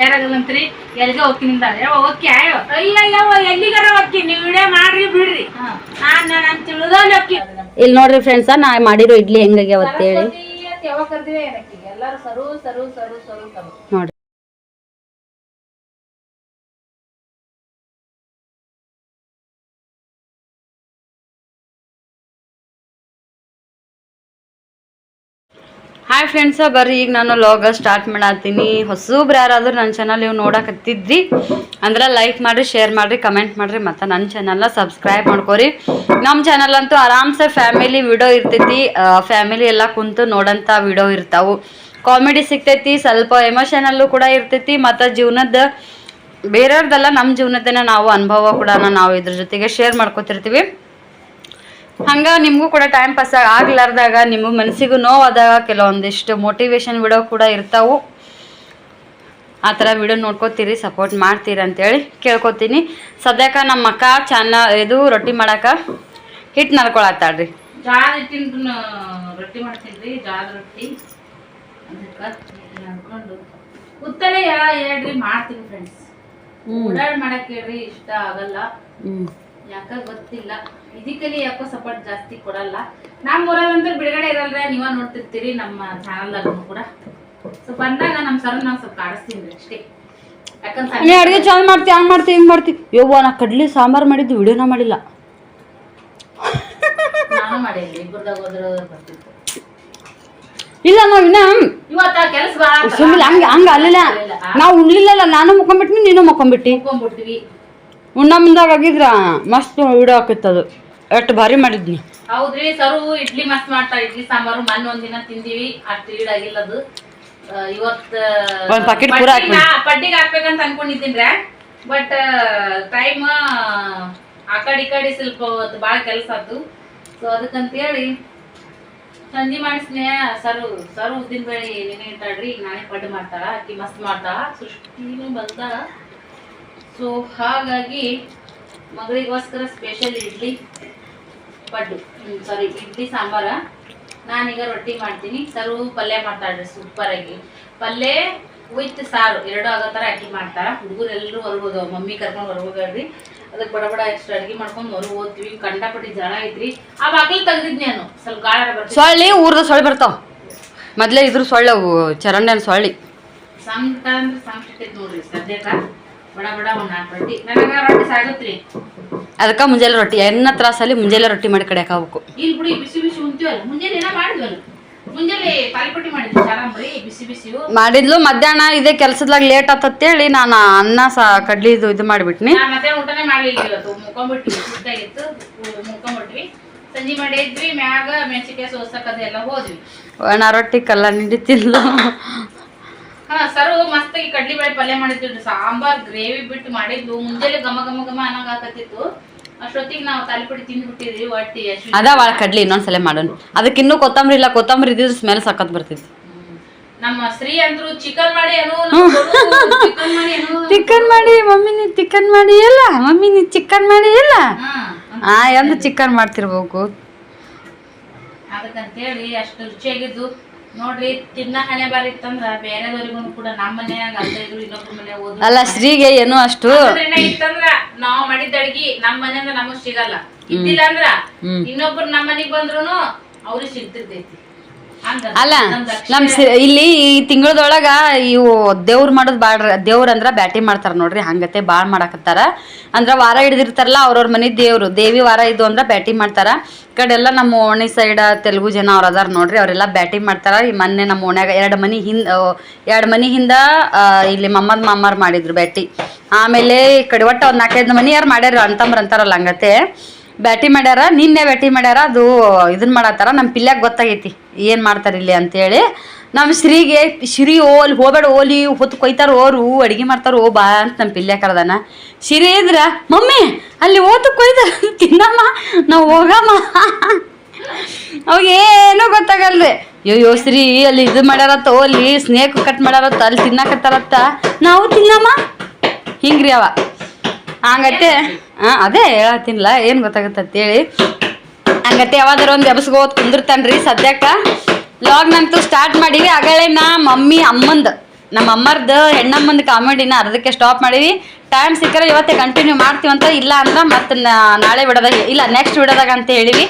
ಹುಷಾರಾಗಲ್ಲಂತ್ರಿ ಎಲ್ಲಿಗೆ ಹೋಗ್ತೀನಿ ಓಕೆ ಅಯ್ಯೋ ಅಯ್ಯಯ್ಯವ ಎಲ್ಲಿಗಾರ ಹೋಗ್ತೀನಿ ನೀವು ವಿಡಿಯೋ ಮಾಡ್ರಿ ಬಿಡ್ರಿ ನಾನು ತಿಳಿದೋಲ್ ಹೋಗ್ತೀನಿ. ಇಲ್ಲಿ ನೋಡ್ರಿ ಫ್ರೆಂಡ್ಸ್ ನಾ ಮಾಡಿರೋ ಇಡ್ಲಿ ಹೆಂಗಾಗ್ಯಾವ ಅಂತ ಹೇಳಿ ಯಾವಾಗ ಕರ್ದಿವೆ ಎಲ್ಲರೂ ಸರು ಸರು ಸರು ಸರು ಸರು ನೋಡ್ರಿ. ಹಾಯ್ ಫ್ರೆಂಡ್ಸ, ಬರ್ರಿ ಈಗ ನಾನು ಲಾಗ ಸ್ಟಾರ್ಟ್ ಮಾಡತ್ತೀನಿ. ಹೊಸಬ್ರು ಯಾರಾದ್ರೂ ನನ್ನ ಚಾನಲ್ ನೀವು ನೋಡಕತ್ತಿದ್ರಿ ಅಂದ್ರೆ ಲೈಕ್ ಮಾಡಿರಿ, ಶೇರ್ ಮಾಡಿರಿ, ಕಮೆಂಟ್ ಮಾಡಿರಿ, ಮತ್ತು ನನ್ನ ಚಾನಲ್ನ ಸಬ್ಸ್ಕ್ರೈಬ್ ಮಾಡ್ಕೊರಿ. ನಮ್ಮ ಚಾನಲ್ ಅಂತೂ ಆರಾಮ್ಸೆ ಫ್ಯಾಮಿಲಿ ವಿಡಿಯೋ ಇರ್ತೈತಿ. ಫ್ಯಾಮಿಲಿ ಎಲ್ಲ ಕುಂತು ನೋಡೋಂಥ ವಿಡಿಯೋ ಇರ್ತಾವೆ. ಕಾಮಿಡಿ ಸಿಗ್ತೈತಿ, ಸ್ವಲ್ಪ ಎಮೋಷನಲ್ಲು ಕೂಡ ಇರ್ತೈತಿ, ಮತ್ತು ಜೀವನದ ಬೇರೆಯವ್ರದ್ದೆಲ್ಲ ನಮ್ಮ ಜೀವನದನ್ನ ನಾವು ಅನುಭವ ಕೂಡ ನಾವು ಇದ್ರ ಜೊತೆಗೆ ಶೇರ್ ಮಾಡ್ಕೊತಿರ್ತೀವಿ. ಹಂಗೆ ನಿಮಗೂ ಕೂಡ ಟೈಮ್ ಪಾಸ್ ಆಗ್ಲಾರ್ದಾಗ ನಿಮ್ಮ ಮನಸ್ಸಿಗೂ ನೋವಾದಾಗ ಕೆಲವೊಂದಿಷ್ಟು ಮೋಟಿವೇಶನ್ ವಿಡಿಯೋ ಕೂಡ ಇರ್ತಾವೆ. ಆ ಥರ ವಿಡಿಯೋ ನೋಡ್ಕೋತೀರಿ, ಸಪೋರ್ಟ್ ಮಾಡ್ತೀರಿ ಅಂತೇಳಿ ಕೇಳ್ಕೊತೀನಿ. ಸದ್ಯಕ್ಕೆ ನಮ್ಮ ಅಕ್ಕ ಇದು ರೊಟ್ಟಿ ಮಾಡಕ್ಕೆ ಹಿಟ್ಟು ನರ್ಕೊಳತ್ತಾಳ್ರಿ. ಜಾದ ಹಿಟ್ಟಿನ ರೊಟ್ಟಿ ಮಾಡ್ತೀನಿ ರೀ, ಜಾದ ರೊಟ್ಟಿ ಅದಕ್ಕೆ ನಡ್ಕೊಂಡು ಕುತ್ತಲೆ ಹೇಳ್ರಿ ಮಾಡ್ತೀನಿ ಫ್ರೆಂಡ್ಸ್. ಓಡಾಡ್ ಮಾಡಕ್ಕೆ ಹೇಳ್ರಿ ಇಷ್ಟ ಆಗಲ್ಲ, ಯಾಕ ಗೊತ್ತಿಲ್ಲ. ಫಿಸಿಕಲಿ ಯಾಕೋ ಸಪೋರ್ಟ್ ಜಾಸ್ತಿ ಕೊಡಲ್ಲ. ನಮ್ಮ ಊರಾಗಂದ್ರೆ ಬಿಡುಗಡೆ ಇರಲ್ರ, ನೀವ ನೋಡ್ತಿರ್ತೀರಿ ನಮ್ಮ ಚಾನಲ್ ಅಲ್ಲೂ ಕೂಡ. ಸೊ ಬಂದಾಗ ನಮ್ಮ ಸರ್ ನಾವು ಸ್ವಲ್ಪ ಕಾಡಿಸ್ತೀನಿ ಅಷ್ಟೇ. ಯಾಕಂದ್ರೆ ಅಡುಗೆ ಚಾಲು ಮಾಡ್ತಿ, ಹಂಗೆ ಮಾಡ್ತಿ, ಹಿಂಗೆ ಮಾಡ್ತಿ. ಯವ್ವ ನಾ ಕಡ್ಲಿ ಸಾಂಬಾರು ಮಾಡಿದ್ದು ವಿಡಿಯೋನ ಮಾಡಿಲ್ಲ. ನಾನು ಮಾಡಿಲ್ಲ, ಇಬ್ಬರದಾಗ ಹೋದ್ರೆ ಬರ್ತಿತ್ತು. ಇಲ್ಲ ನಾವು ಇನ್ನ ಇವತ್ತ ಕೆಲಸ ಸುಮ್ಮನೆ ಹಂಗೆ ಹಂಗೆ ಅಲ್ಲಿಲ್ಲ, ನಾವು ಉಣ್ಲಿಲ್ಲಲ್ಲ. ನಾನು ಮುಕ್ಕೊಂಬಿಟ್ನಿ, ನೀನು ಮುಕ್ಕೊಂಬಿಟ್ಟಿ. ಮುಕ್ಕೊಂಡ್ಬಿಟ್ವಿ. ಉಣ್ಣ ಮುಂದಾಗ ಆಗಿದ್ರ ಮಸ್ತ್ ವಿಡಿಯೋ ಹಾಕಿತ್ತದು. ಎಷ್ಟು ಭಾರಿ ಮಾಡಿದ್ನಿ. ಹೌದ್ರಿ, ಸರು ಇಡ್ಲಿ ಮಸ್ತ್ ಮಾಡ್ತಾರೆ. ಇಡ್ಲಿ ಸಾಂಬಾರು ಮೊನ್ನೆ ಒಂದಿನ ತಿಂದಿವಿ, ಅಷ್ಟು ಈಡಾಗಿಲ್ಲ ಅದು. ಇವತ್ತು ಪಡ್ಡಿಗೆ ಹಾಕ್ಬೇಕಂತ ಅನ್ಕೊಂಡಿದ್ದೀನ್ರ, ಬಟ್ ಟೈಮ್ ಆ ಕಡೆ ಸ್ವಲ್ಪ ಭಾಳ ಕೆಲಸ ಆಯ್ತು. ಸೊ ಅದಕ್ಕಂತೇಳಿ ಸಂಜೆ ಮಾಡಿಸ್ನೇ. ಸರು ಉದ್ದಿನ ಬೇಳೆ ಏನೇನು ಇಟ್ಟಾಳ್ರಿ, ಈಗ ನಾನೇ ಪಡ್ಡು ಮಾಡ್ತಾಳ, ಅಕ್ಕಿ ಮಸ್ತ್ ಮಾಡ್ತಾಳ. ಸೃಷ್ಟಿನೂ ಬಂದಾಳ. ಸೊ ಹಾಗಾಗಿ ಮಗಳಿಗೋಸ್ಕರ ಸ್ಪೆಷಲ್ ಇಡ್ಲಿ ಇಡ್ಲಿ ಸಾಂಬಾರ. ನಾನೀಗ ರೊಟ್ಟಿ ಮಾಡ್ತೀನಿ. ಸರು ಪಲ್ಯ ಮಾಡ್ತಾಳ್ರಿ ಸೂಪರ್ ಆಗಿ. ಪಲ್ಯ ವಿತ್ ಸಾರು ಎರಡು ಆಗೋ ಥರ ಅಕ್ಕಿ ಮಾಡ್ತಾಳ. ಹುಡುಗರು ಎಲ್ಲರೂ ಹೊರಗೋದು, ಮಮ್ಮಿ ಕರ್ಕೊಂಡು ಹೊರಗೋಗ್ರಿ. ಅದಕ್ಕೆ ಬಡ ಎಷ್ಟು ಅಡುಗೆ ಮಾಡ್ಕೊಂಡು ಹೊರಗೆ ಹೋಗ್ತೀವಿ. ಕಂಡಪಟ್ಟಿ ಜಳ ಐತ್ರಿ. ಆ ಬಾಗಿಲು ತೆಗ್ದಿದ್ನಿ ನಾನು, ಸ್ವಲ್ಪ ಗಾಳ ಬರ್ತೀವಿ. ಸೊಳ್ಳಿ ಊರ್ದ ಸೊಳ್ಳಿ ಬರ್ತಾವ. ಮೊದ್ಲೇ ಇದ್ರ ಸೊಳ್ಳೆ ಅವು ಚರಂಡಿನ ಸೊಳ್ಳಿ. ಸಂಕಟ ಅಂದ್ರೆ ಸಂಕಟ ನೋಡ್ರಿ ಸದ್ಯಕ್ಕೆ. ಬಡ ಒಂದು 4 ರೊಟ್ಟಿ ನನಗೆ ರೊಟ್ಟಿ ಸಾಗತ್ರಿ. ಅದಕ್ಕೆ ಮುಂಜಾನೆ ರೊಟ್ಟಿ ಎನ್ನ ತ್ರಾಸಲ್ಲಿ ಮುಂಜಾನೆ ರೊಟ್ಟಿ ಮಾಡಿ ಕಡೆ ಹಾಕಬೇಕು. ಇಲ್ಲಿ ಬಿಡಿ ಬಿಸಿ ಉಂತೀವಲ್ಲ. ಮುಂಜಾನೆ ಏನೋ ಮಾಡಿದ್ವಲ್ಲ, ಮುಂಜಾನೆ ಪಾಲ್ಪಟ್ಟಿ ಮಾಡಿದ್ವಿ ಚಾರಂಬ್ರಿ ಬಿಸಿ ಮಾಡಿದ್ಲು. ಮಧ್ಯಾಹ್ನ ಇದೇ ಕೆಲಸದಾಗ ಲೇಟ್ ಆತಂತೇಳಿ ನಾನು ಅನ್ನ ಕಡ್ಲಿ ಇದು ಮಾಡಿಬಿಟ್ನಿ. ಮಧ್ಯಾಹ್ನ ಊಟನೇ ಮಾಡ್ಲಿಲ್ಲ, ಇವತ್ತು ಮುಕ್ಕೊಂಬಿಟ್ವಿ. ಸುತ್ತಾಗಿತ್ತು, ಮುಕ್ಕೊಂಬಿಟ್ವಿ. ಸಂಜೆ ಮಾಡಿದ್ವಿ. ಮ್ಯಾಗ ಮೆಣಸಿಕಾಯಿ ಸೋಸಕ್ಕದೆಲ್ಲ ಹೋದ್ವಿ. ಒಣ ರೊಟ್ಟಿ ಕಲ್ಲ ನಿಂಡಿತಿಲ್ಲ. ಸರು ಮಸ್ತಾಗಿ ಕಡ್ಲಿ ಬೇಳೆ ಪಲ್ಯ ಮಾಡಿದ್ವಿ. ಸಾಂಬಾರ್ ಗ್ರೇವಿ ಬಿಟ್ಟು ಮಾಡಿದ್ಲು. ಮುಂಜಾನೆ ಘಮ ಅನ್ನಂಗ ಹಾಕತ್ತಿತ್ತು. ಅಷ್ಟೊತ್ತಿಗೆ ನಾವು ತಾಲಿಪುಡಿ ತಿಂದ್ಬಿಟ್ಟಿದ್ವಿ. ಒಟ್ಟಿ ಅದ ಭಾಳ ಕಡ್ಲಿ ಇನ್ನೊಂದ್ಸಲ ಮಾಡೋಣ. ಅದಕ್ಕೆ ಇನ್ನೂ ಕೊತ್ತಂಬರಿ ಇಲ್ಲ. ಕೊತ್ತಂಬರಿ ಇದ್ದಿದ್ರೆ ಸ್ಮೆಲ್ ಸಖತ್ ಬರ್ತಿತ್ತು. ನಮ್ಮ ಶ್ರೀ ಅಂದ್ರು ಚಿಕನ್ ಮಾಡಿ ಚಿಕನ್ ಮಾಡಿ ಮಮ್ಮಿ ನೀ ಚಿಕನ್ ಮಾಡಿ ಇಲ್ಲ, ಮಮ್ಮಿ ನೀ ಚಿಕನ್ ಮಾಡಿ ಇಲ್ಲ. ಎಂದು ಚಿಕನ್ ಮಾಡ್ತಿರ್ಬೇಕು. ಅದಕ್ಕಂತೇಳಿ ಅಷ್ಟು ರುಚಿಯಾಗಿದ್ದು ನೋಡ್ರಿ. ತಿನ್ನ ಹಣೆ ಬಾರಿ ಇತ್ತಂದ್ರ ಬೇರೆದವ್ರಿಗೂ ಕೂಡ ನಮ್ಮ ಮನ್ಯಾಗ ಅಲ್ಲ ಇದ್ರು ಇನ್ನೊಬ್ರ ಮನೆ ಓದು ಅಲ್ಲ. ಶ್ರೀಗೆ ಏನು ಅಷ್ಟು ಇತ್ತಂದ್ರ ನಾವ್ ಮಾಡಿದ ಅಡ್ಗಿ ನಮ್ಮ ಮನೆಯಿಂದ ನಮಗ್ ಸಿಗಲ್ಲ. ಇದ್ದಿಲ್ಲ ಅಂದ್ರ ಇನ್ನೊಬ್ರು ನಮ್ಮ ಮನೆಗ್ ಬಂದ್ರು ಅವ್ರಿಗೆ ಸಿಗ್ತಿರ್ತೈತಿ. ಅಲ್ಲ ನಮ್ ಇಲ್ಲಿ ಈ ತಿಂಗಳದೊಳಗ ಇವು ದೇವ್ರ ಮಾಡೋದು ದೇವ್ರ ಅಂದ್ರ ಬ್ಯಾಟಿ ಮಾಡ್ತಾರ ನೋಡ್ರಿ. ಹಂಗತೆ ಬಾಳ್ ಮಾಡಾಕತ್ತಾರ. ಅಂದ್ರ ವಾರ ಹಿಡಿದಿರ್ತಾರಲ್ಲ, ಅವ್ರವ್ರ ಮನೆ ದೇವಿ ವಾರ ಇದು ಅಂದ್ರ ಬ್ಯಾಟಿ ಮಾಡ್ತಾರ. ಈ ಕಡೆ ಎಲ್ಲ ನಮ್ಮ ಓಣಿ ಸೈಡ್ ತೆಲುಗು ಜನ ಅವ್ರ ಅದಾರ ನೋಡ್ರಿ, ಅವರೆಲ್ಲ ಬ್ಯಾಟಿ ಮಾಡ್ತಾರ. ಈ ಮೊನ್ನೆ ನಮ್ಮ ಓಣ್ಯಾಗ 2 ಮನಿ ಹಿಂದ ಇಲ್ಲಿ ಮಾಮಾರ್ ಮಾಡಿದ್ರು ಬ್ಯಾಟಿ. ಆಮೇಲೆ ಈ ಕಡೆ ಒಟ್ಟ ಒಂದ್ 4-5 ಮನಿ ಯಾರು ಮಾಡ್ಯಾರ ಅಂತಂಬ್ರ ಅಂತಾರಲ್ಲ, ಹಂಗತೆ ಬ್ಯಾಟಿ ಮಾಡ್ಯಾರ. ನಿನ್ನೆ ಬ್ಯಾಟಿ ಮಾಡ್ಯಾರ. ಅದು ಇದನ್ನ ಮಾಡತ್ತಾರ. ನಮ್ಮ ಪಿಲ್ಯಾಗ ಗೊತ್ತಾಗೈತಿ ಏನು ಮಾಡ್ತಾರೆ ಇಲ್ಲಿ ಅಂತೇಳಿ. ನಮ್ಮ ಶ್ರೀಗೆ ಅಲ್ಲಿ ಹೋಗ್ಬೇಡ, ಓಲಿ ಹೊತ್ತು ಕೊಯ್ತಾರ, ಓರು ಅಡುಗೆ ಮಾಡ್ತಾರ, ಓ ಬಾ ಅಂತ ನಮ್ಮ ಪಿಲ್ಯಾಗ ಕರೆದಾನ. ಶ್ರೀ ಇದ್ರ ಮಮ್ಮಿ ಅಲ್ಲಿ ಓತು ಕೊಯ್ತಾರ ತಿನ್ನಮ್ಮ, ನಾವು ಹೋಗಮ್ಮ. ಅವಾಗೇನೂ ಗೊತ್ತಾಗಲ್ರಿ. ಅಯ್ಯೋ ಶ್ರೀ ಅಲ್ಲಿ ಇದು ಮಾಡ್ಯಾರತ್ತ, ಅಲ್ಲಿ ಸ್ನೇಕ್ ಕಟ್ ಮಾಡ್ಯಾರತ್ತ, ಅಲ್ಲಿ ತಿನ್ನಕತ್ತಾರತ್ತ, ನಾವು ತಿನ್ನಮ್ಮ ಹಿಂಗ್ರಿ ಅವ. ಹಂಗತ್ತೆ ಅದೇ ಹೇಳತ್ತಿನ್ಲ, ಏನು ಗೊತ್ತಾಗತ್ತಂತೇಳಿ. ಹಂಗತ್ತೆ ಯಾವಾಗಾರ ಒಂದು ಎಬ್ಸ್ಗೋದ್ ಕುಂದಿರ್ತಾನ್ರಿ. ಸದ್ಯಕ್ಕೆ ಲಾಗ್ನಂತೂ ಸ್ಟಾರ್ಟ್ ಮಾಡೀವಿ. ಆಗಲೇ ನಾ ಮಮ್ಮಿ ಅಮ್ಮಂದು ನಮ್ಮ ಅಮ್ಮರ್ದು ಹೆಣ್ಣಮ್ಮಂದು ಕಾಮಿಡಿನ ಅರ್ಧಕ್ಕೆ ಸ್ಟಾಪ್ ಮಾಡೀವಿ. ಟೈಮ್ ಸಿಕ್ಕರೆ ಇವತ್ತೇ ಕಂಟಿನ್ಯೂ ಮಾಡ್ತೀವಂತ, ಇಲ್ಲ ಅಂದ್ರೆ ಮತ್ತೆ ನಾಳೆ ಬಿಡೋದಾಗ ಇಲ್ಲ ನೆಕ್ಸ್ಟ್ ಬಿಡೋದಾಗ ಅಂತ ಹೇಳಿವಿ.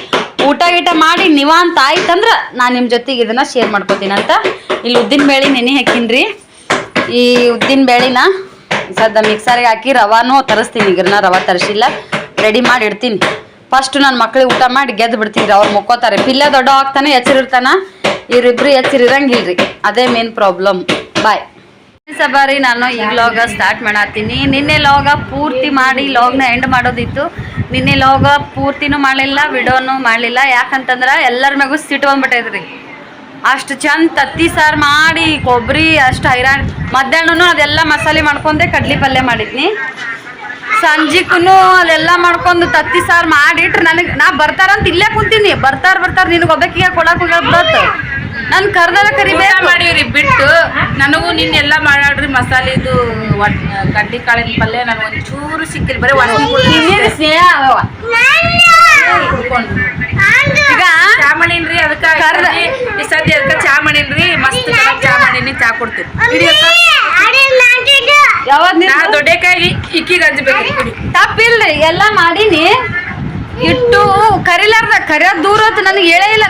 ಊಟ ಗೀಟ ಮಾಡಿ ನಿವಾಂತ ಆಯ್ತಂದ್ರೆ ನಾನು ನಿಮ್ಮ ಜೊತೆಗೆ ಇದನ್ನು ಶೇರ್ ಮಾಡ್ಕೋತೀನಿ ಅಂತ. ಇಲ್ಲಿ ಉದ್ದಿನ ಬೇಳೆ ನೆನೆ ಹಾಕಿನ್ರಿ. ಈ ಉದ್ದಿನ ಬೇಳೆನ ಸದ್ದ ಮಿಕ್ಸರ್ಗೆ ಹಾಕಿ ರವಾನೂ ತರಿಸ್ತೀನಿ. ಈಗ ನಾ ರವೆ ತರಿಸಿಲ್ಲ, ರೆಡಿ ಮಾಡಿ ಇಡ್ತೀನಿ. ಫಸ್ಟ್ ನನ್ನ ಮಕ್ಳಿಗೆ ಊಟ ಮಾಡಿ ಗೆದ್ದು ಬಿಡ್ತೀನಿ. ಅವ್ರು ಮುಕ್ಕೋತಾರೆ. ಪಿಲ್ಲ ದೊಡ್ಡ ಆಗ್ತಾನೆ ಎಚ್ಚರಿರ್ತಾನೆ, ಇವರಿಬ್ರು ಎಚ್ಚರಿರಂಗಿಲ್ರಿ. ಅದೇ ಮೇನ್ ಪ್ರಾಬ್ಲಮ್. ಬಾಯ್ ಸಬಾರಿ. ನಾನು ಈಗ ಲಾಗ ಸ್ಟಾರ್ಟ್ ಮಾಡತ್ತೀನಿ. ನಿನ್ನೆ ಲಾಗ ಪೂರ್ತಿ ಮಾಡಿ ಲಾಗ್ನ ಎಂಡ್ ಮಾಡೋದಿತ್ತು. ನಿನ್ನೆ ಲಾಗ ಪೂರ್ತಿನೂ ಮಾಡಲಿಲ್ಲ, ವಿಡಿಯೋನು ಮಾಡಲಿಲ್ಲ. ಯಾಕಂತಂದ್ರೆ ಎಲ್ಲರ ಮ್ಯಾಗೂ ಸಿಟ್ಟು ಬಂದ್ಬಿಟ್ಟೈತ್ರಿ. ಅಷ್ಟು ಚಂದ ತತ್ತಿ ಸಾರು ಮಾಡಿ ಕೊಬ್ಬರಿ ಅಷ್ಟು ಹೈರಾಣ. ಮಧ್ಯಾಹ್ನನೂ ಅದೆಲ್ಲ ಮಸಾಲೆ ಮಾಡ್ಕೊಂಡೆ ಕಡ್ಲಿ ಪಲ್ಯ ಮಾಡಿದ್ನಿ. ಸಂಜಿಗೂ ಅದೆಲ್ಲ ಮಾಡ್ಕೊಂಡು ತತ್ತಿ ಸಾರು ಮಾಡಿಟ್ರೆ ನಾ ಬರ್ತಾರಂತ ಇಲ್ಲೇ ಕುಂತೀನಿ. ಬರ್ತಾರ ನಿನಗೆ ಒಬ್ಬಕ್ಕಿಗೆ ಕೊಡಕ್ಕೆ ಹೋಗ್ಬಿಡತ್ತು. ನಾನು ಕರ್ದಾರ ಕರಿಬೇಕು ಮಾಡಿವ್ರಿ ಬಿಟ್ಟು. ನನಗೂ ನಿನ್ನೆಲ್ಲ ಮಾಡ್ರಿ ಮಸಾಲೆದು ಕಡ್ಲಿ ಕಾಳಿನ ಪಲ್ಯ ನನಗೆ ಒಂಚೂರು ಸಿಕ್ಕಿಲ್ಲ. ಬರೀ ಈಗ ಚಾ ಮಾಡೀನ್ರಿ. ಅದಕ್ಕೆ ಈ ಸದ್ಯ ಅದಕ್ಕೆ ಚಾ ಮಾಡೀನ್ರಿ. ಮಸ್ತ್ ಚಾ ಮಾಡೀನಿ. ಚಾ ಕೊಡ್ತೀನಿ. ನಾ ದೊಡ್ಡಕಾಯಿ ಇಕ್ಕಿ ಗಂಜಬೇಕು. ತಪ್ಪಿಲ್ರಿ, ಎಲ್ಲ ಮಾಡೀನಿ. ಇಟ್ಟು ಕರಿಲಾರ್ದ ಕರಿಯೋದ್ ದೂರ ಹೊತ್ತು ನನಗೆ ಹೇಳೇ ಇಲ್ಲ.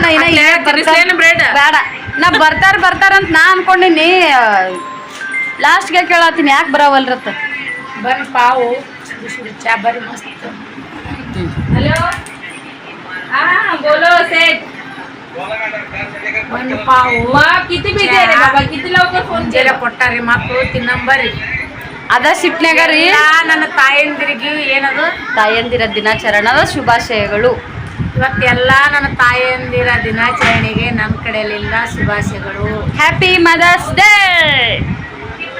ಬ್ರೆಡ್ ಬೇಡ, ನಾ ಬರ್ತಾರಂತ ನಾ ಅನ್ಕೊಂಡಿನಿ. ಲಾಸ್ಟ್ಗೆ ಕೇಳತ್ತೀನಿ ಯಾಕೆ ಬರವಲ್ರತ್ತ. ಬರ್ರಿ ಪಾವು ಚಾ ಬರ್ರಿ ಮಸ್ತ್. ಹಲೋ बोलो सेठ ಒಂದು ಪಾವು ಕಿತಿ ಬಿದ್ದೀರಿ ಬಾಬಾ. ಕಿತಿ ಲವಕರ್ ಫೋನ್ ಜರ ಕೊಟ್ಟಾರಿ ಮಕ್ಕಳು ತಿನ್ನಂಬರಿ. ಅದ ಸಿಟ್ನ್ಯಾಗ ರೀ. ನನ್ನ ತಾಯಂದಿರಿಗೆ ಏನದು ತಾಯಂದಿರ ದಿನಾಚರಣದ ಶುಭಾಶಯಗಳು. ಇವತ್ತೆಲ್ಲ ನನ್ನ ತಾಯಂದಿರ ದಿನಾಚರಣೆಗೆ ನಮ್ಮ ಕಡೆಯಲ್ಲಿಲ್ಲ ಶುಭಾಶಯಗಳು. Happy mother's day.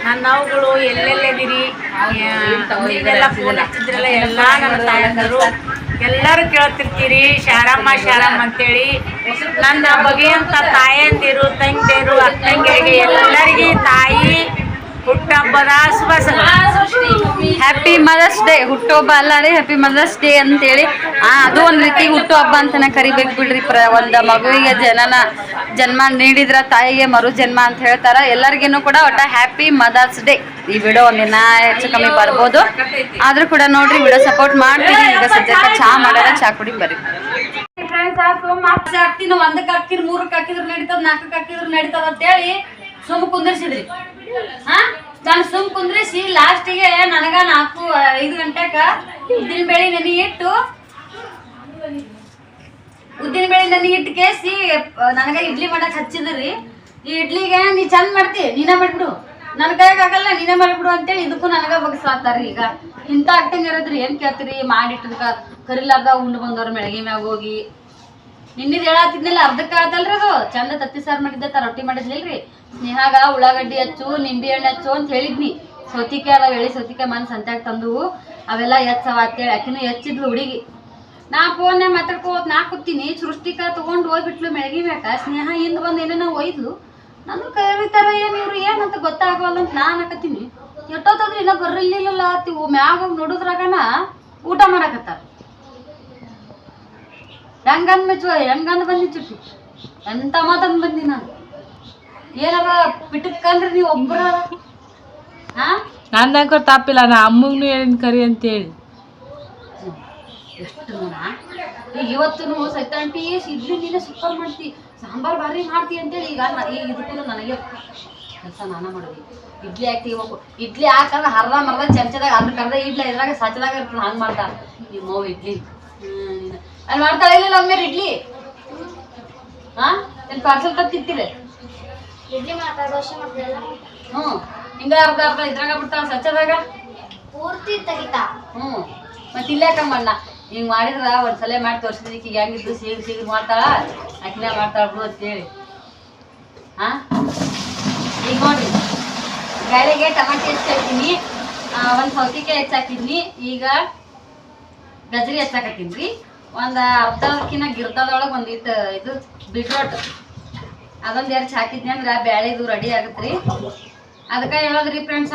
ನನ್ನ ಅವುಗಳು ಎಲ್ಲೆಲ್ಲಿದ್ದೀರಿ, ನೀವೆಲ್ಲ ಫೋನ್ ಹಚ್ಚಿದ್ರಲ್ಲ ಎಲ್ಲ ನನ್ನ ತಾಯಂದಿರು ಎಲ್ಲರೂ ಕೇಳ್ತಿರ್ತೀರಿ ಶಾರಮ್ಮ ಅಂತೇಳಿ. ನನ್ನ ಬಗೆಯಂತ ತಾಯಂದಿರು, ತಂಗಿಯರು, ಅಕ್ಕಂಗಿರಿಗೆ ಎಲ್ಲರಿಗೆ ತಾಯಿ ಹುಟ್ಟುಹಬ್ಬದ ಶುಭಾಶಯಗಳು. Happy mother's day. ಹುಟ್ಟುಹಬ್ಬ ಅಲ್ಲ ರೀ, ಹ್ಯಾಪಿ ಮದರ್ಸ್ ಡೇ ಅಂತೇಳಿ. ಅದು ಒಂದು ರೀತಿ ಹುಟ್ಟುಹಬ್ಬ ಅಂತಾನೆ ಕರಿಬೇಕು ಬಿಡ್ರಿ. ಒಂದು ಮಗುವಿಗೆ ಜನ್ಮ ನೀಡಿದ್ರ ತಾಯಿಗೆ ಮರು ಜನ್ಮ ಅಂತ ಹೇಳ್ತಾರ. ಎಲ್ಲರಿಗೂ ಕೂಡ ಒಟ್ಟ ಹ್ಯಾಪಿ ಮದರ್ಸ್ ಡೇ. ಈ ವಿಡಿಯೋ ಒಂದಿನ ಹೆಚ್ಚು ಕಮ್ಮಿ ಬರ್ಬೋದು, ಆದ್ರೂ ಕೂಡ ನೋಡ್ರಿ ವಿಡಿಯೋ ಸಪೋರ್ಟ್ ಮಾಡ್ತೀನಿ. ಈಗ ಸದ್ಯಕ್ಕೆ ಚಾ ಮಾಡ್ಯಾರ, ಚಾ ಕುಡಿ ಬರ್ರಿ. ಹಾಕ್ತೀನಿ, 1ಕ್ಕೆ ಹಾಕ್ತಿರಿ, 3ಕ್ಕೆ ಹಾಕಿದ್ರು ನಡೀತದ, 4ಕ್ಕೆ ಹಾಕಿದ್ರು ನಡೀತದ ಅಂತೇಳಿ ಸುಮ್ ಕುಂದಿರ್ಸಿದ್ರಿ. ನಾನು ಸುಮ್ ಕುಂದ್ರಿಸಿ ಲಾಸ್ಟಿಗೆ ನನಗ 4-5 ಗಂಟೆಕ ಉದ್ದಿನ ಬೇಳೆ ನೆನೆ ಇಟ್ಟು ಕೇಸಿ ನನಗ ಇಡ್ಲಿ ಮಾಡಕ್ ಹಚ್ಚಿದ್ರಿ. ಈ ಇಡ್ಲಿಗೆ ನೀ ಚಂದ ಮಾಡ್ತಿ, ನೀನೇ ಮಾಡ್ಬಿಡು, ನನ್ನ ಕೈಯಾಗ ಆಗಲ್ಲ, ನೀನೇ ಮಾಡ್ಬಿಡು ಅಂತೇಳಿ ಇದಕ್ಕೂ ನನಗ ಬಗ್ಸಾತಾರ್ರಿ. ಈಗ ಇಂಥ ಆಕ್ಟಿಂಗ್ ಇರೋದ್ರಿ ಏನ್ ಕೇಳ್ತೀರಿ. ಮಾಡಿಟ್ಟದಕ್ಕ ಕರಿಲಾರ್ದ ಉಂಡು ಬಂದವ್ರ ಮೆಳಗಿ ಮ್ಯಾಗ ಹೋಗಿ ನಿನ್ನಿದ್ ಹೇಳತ್ತಿದ್ನಿಲ್ಲ, ಅರ್ಧಕ್ಕೆ ಆತಲ್ರಿ. ಅದು ಚಂದ ತತ್ತಿ ಸಾರು ಮಾಡಿದ್ದೆ, ರೊಟ್ಟಿ ಮಾಡಿದ್ಲಿಲ್ರಿ. ಸ್ನೇಹಾಗ ಉಳ್ಳಾಗಡ್ಡಿ ಹಚ್ಚು, ನಿಂಬೆ ಹಣ್ಣು ಹಚ್ಚು ಅಂತ ಹೇಳಿದ್ನಿ. ಸೌತಿಕಾಯಿ ಅದಾವ, ಎಳಿ ಸೌತಿಕಾಯಿ ಮನ್ ಸಂತ್ಯಾಗ ತಂದು ಅವೆಲ್ಲ ಹೆಚ್ಚವ ಅಂತೇಳಿ ಆಕಿನೂ ಹೆಚ್ಚಿದ್ಲು ಹುಡುಗಿ. ನಾ ಫೋನ್ಯಾಗ ಮಾತಾಡ್ಕೋತ್ ನಾ ಕೂತೀನಿ. ಸೃಷ್ಟಿಕ ತಗೊಂಡು ಹೋಗ್ಬಿಟ್ಲು ಮೆಳಗಿ ಮ್ಯಾಕ. ಸ್ನೇಹ ಹಿಂದ್ ಬಂದು ಏನೇನೋ ಒಯ್ದ್ಲು. ನನ್ನ ಕರಿತಾರ ಏನ್ ಇವ್ರು ಏನಂತ ಗೊತ್ತಾಗವಲ್ಲ ಅಂತ ನಾನು ಹಾಕತ್ತೀನಿ. ಎಷ್ಟೊತ್ತಂದ್ರೆ ಇನ್ನೂ ಬರ್ಲಿಲ್ಲ ಅತ್ತಿವು. ಮ್ಯಾಗ ಹೋಗಿ ನೋಡುದ್ರಾಗನ ಊಟ ಮಾಡಕತ್ತಾರ. ಹೆಂಗಂದ್ ಬಂದಿ ಚುಟ್ಟಿ, ಎಂತ ಮಾತಂದ್ ಬಂದಿ ನಾನು. ಏನಾರ ಪಿಟಕ್ಕಂದ್ರೆ ನೀವು ಒಬ್ಬರ ನಂದಂಕ ತಪ್ಪಿಲ್ಲ. ನಾ ಅಮ್ಮಗೂ ಹೇಳಿನ ಕರಿ ಅಂತೇಳಿ ಎಷ್ಟು ಈಗ ಇವತ್ತು ಸೈತಾಂಟಿ ಇಡ್ಲಿ ನೀನೆ ಸೂಪರ್ ಮಾಡ್ತಿ, ಸಾಂಬಾರ್ ಭಾರಿ ಮಾಡ್ತಿ ಅಂತೇಳಿ. ಈಗ ಇದಕ್ಕೂ ನನಗೆ ಕೆಲಸ ನಾನ ಮಾಡಿದ್ವಿ. ಇಡ್ಲಿ ಹಾಕಿ ಹೋಗು, ಇಡ್ಲಿ ಹಾಕಂದ್ರೆ ಹರ್ದ ಚಮಚದಾಗ ಅದ್ರ ಕರ್ದ ಇಡ್ಲಿ ಇದ್ರಾಗ ಸಚ್ಚದಾಗ ಇರ್ತದೆ. ಹಂಗೆ ಮಾಡ್ತಾರ ನಿಮ್ಮ ಇಡ್ಲಿ. ಅಲ್ಲಿ ಮಾಡ್ತಾಳೆ ಇಲ್ಲ ಒಮ್ಮೆ ಇಡ್ಲಿ. ಏನ್ ಪಾರ್ಸಲ್ ತಿಂತೀರ ಇಡ್ಲಿ ಮಾಡ್ತಾರೆ, ದೋಸೆ ಮಾಡ್ತಾರೆ. ಹಿಂಗ ಅರ್ಧ ಇದ್ರಾಗ ಬಿಡ್ತಾವ ಸಚ್ಚದಾಗ ಪೂರ್ತಿ ತೆಗಿತಾ. ಮತ್ತೆ ಇಲ್ಲೇ ಕಮ್ಮಣ್ಣ ಹಿಂಗ್ ಮಾಡಿದ್ರ ಒಂದ್ಸಲ ಮಾಡಿ ತೋರಿಸಿದ್ರಿ. ಈಗ ಹೆಂಗಿದ್ದು ಸಿಗಿ ಮಾಡ್ತಾಳ, ಅಕ್ಕಿನ ಮಾಡ್ತಾಳ ಬಿಡು ಅಂತೇಳಿ. ಈಗ ನೋಡ್ರಿ, ಗಾಳಿಗೆ ಟಮಾಟಿ ಹೆಚ್ಚಾಕಿನಿ, ಒಂದ್ ಸೌತಿಕಾಯಿ ಹೆಚ್ಚಾಕಿದ್ನಿ. ಈಗ ಗಜರಿ ಹೆಚ್ಚಾಕತ್ತೀನಿ. ಒಂದು ಅರ್ಧಕ್ಕಿನ್ನ ಗಿರ್ದದೊಳಗೆ ಒಂದಿಟ್ಟು ಇದು ಬೀಟ್ರೋಟ್ ಅದೊಂದು ಎರಡು ಹಾಕಿದ್ನಿ ಅಂದ್ರೆ ಬ್ಯಾಳಿದು ರೆಡಿ ಆಗತ್ರಿ. ಅದಕ್ಕೆ ಹೇಳೋದ್ರಿ ಫ್ರೆಂಡ್ಸ,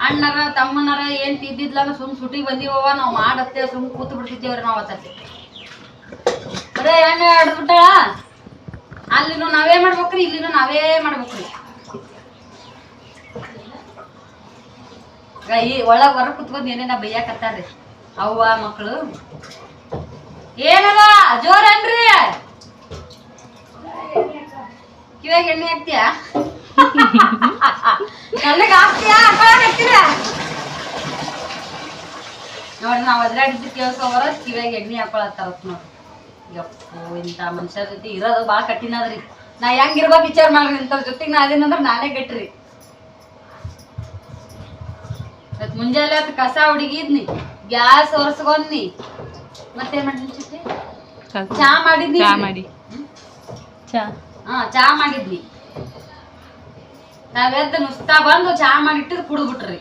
ಅಣ್ಣರ ತಮ್ಮನರ ಏನು ತಿದ್ದಿದ್ಲ ಅಂದ್ರೆ ಸುಮ್ ಸುಟ್ಟಿಗೆ ಬಂದೀವವ ನಾವು ಮಾಡತ್ತೆ ಸುಮ್ ಕೂತು ಬಿಡ್ತಿದ್ದೇವ್ರಿ. ನಾವು ಅವತ್ತಲ್ಲಿ ಬರೇ ಎಣ್ಣೆ ಹಿಡ್ದ್ಬಿಟ್ಟಾಳ. ಅಲ್ಲಿನೂ ನಾವೇ ಮಾಡ್ಬೇಕ್ರಿ, ಇಲ್ಲಿನೂ ನಾವೇ ಮಾಡ್ಬೇಕ್ರಿ. ಈ ಒಳಗ್ ಹೊರ ಕುತ್ಕೊಂಡ್ ಏನೇನ ಬೈಯಾಕತ್ತಾರ್ರಿ ಅವ್ವ ಮಕ್ಕಳು. ಏನವ ಜೋರನ್ರಿ? ಕಿವಾಗ ಎಣ್ಣೆ ಹಾಕ್ತೀಯ? ಕಲ್ಲಿಗೆ ಹಾಕ್ತೀಯ ಹಾಕ್ತೀರ ನೋಡಿ. ನಾವ್ ಅದ್ರಾಡಿದ್ದು ಕೇಳ್ಕೊಬರ ಕಿವಾಗ ಎಣ್ಣೆ ಹಾಕೊಳತ್ತಾರ ನೋಡ್ರಿ. ಯಪ್ಪು ಇಂಥ ಮನುಷ್ಯರ ಜೊತೆ ಇರೋದು ಭಾಳ ಕಠಿಣ ಅದ್ರಿ. ನಾ ಹೆಂಗಿರ್ಬೇಕು ವಿಚಾರ ಮಾಡ್ರಿ. ಇಂಥವ್ರ ಜೊತೆಗೆ ನಾ ಅದೇನಂದ್ರ ನಾನೇ ಗಟ್ರಿ. ಇವತ್ತು ಮುಂಜಾನೆ ಹೊತ್ತು ಕಸ ಹುಡುಗಿದ್ನಿ, ಗ್ಯಾಸ್ ಒರೆಸ್ಕೊಂಡ್ನಿ, ಮತ್ತೇನ್ ಮಾಡಿದ್ನಿ? ಚಾ ಮಾಡಿದ್ನಿ. ಚಾ ಮಾಡಿದ್ನಿ. ನಾವೆದ್ದು ನುಸ್ತಾ ಬಂದು ಚಾ ಮಾಡಿಟ್ಟು ಕುಡಿದ್ಬಿಟ್ರಿ.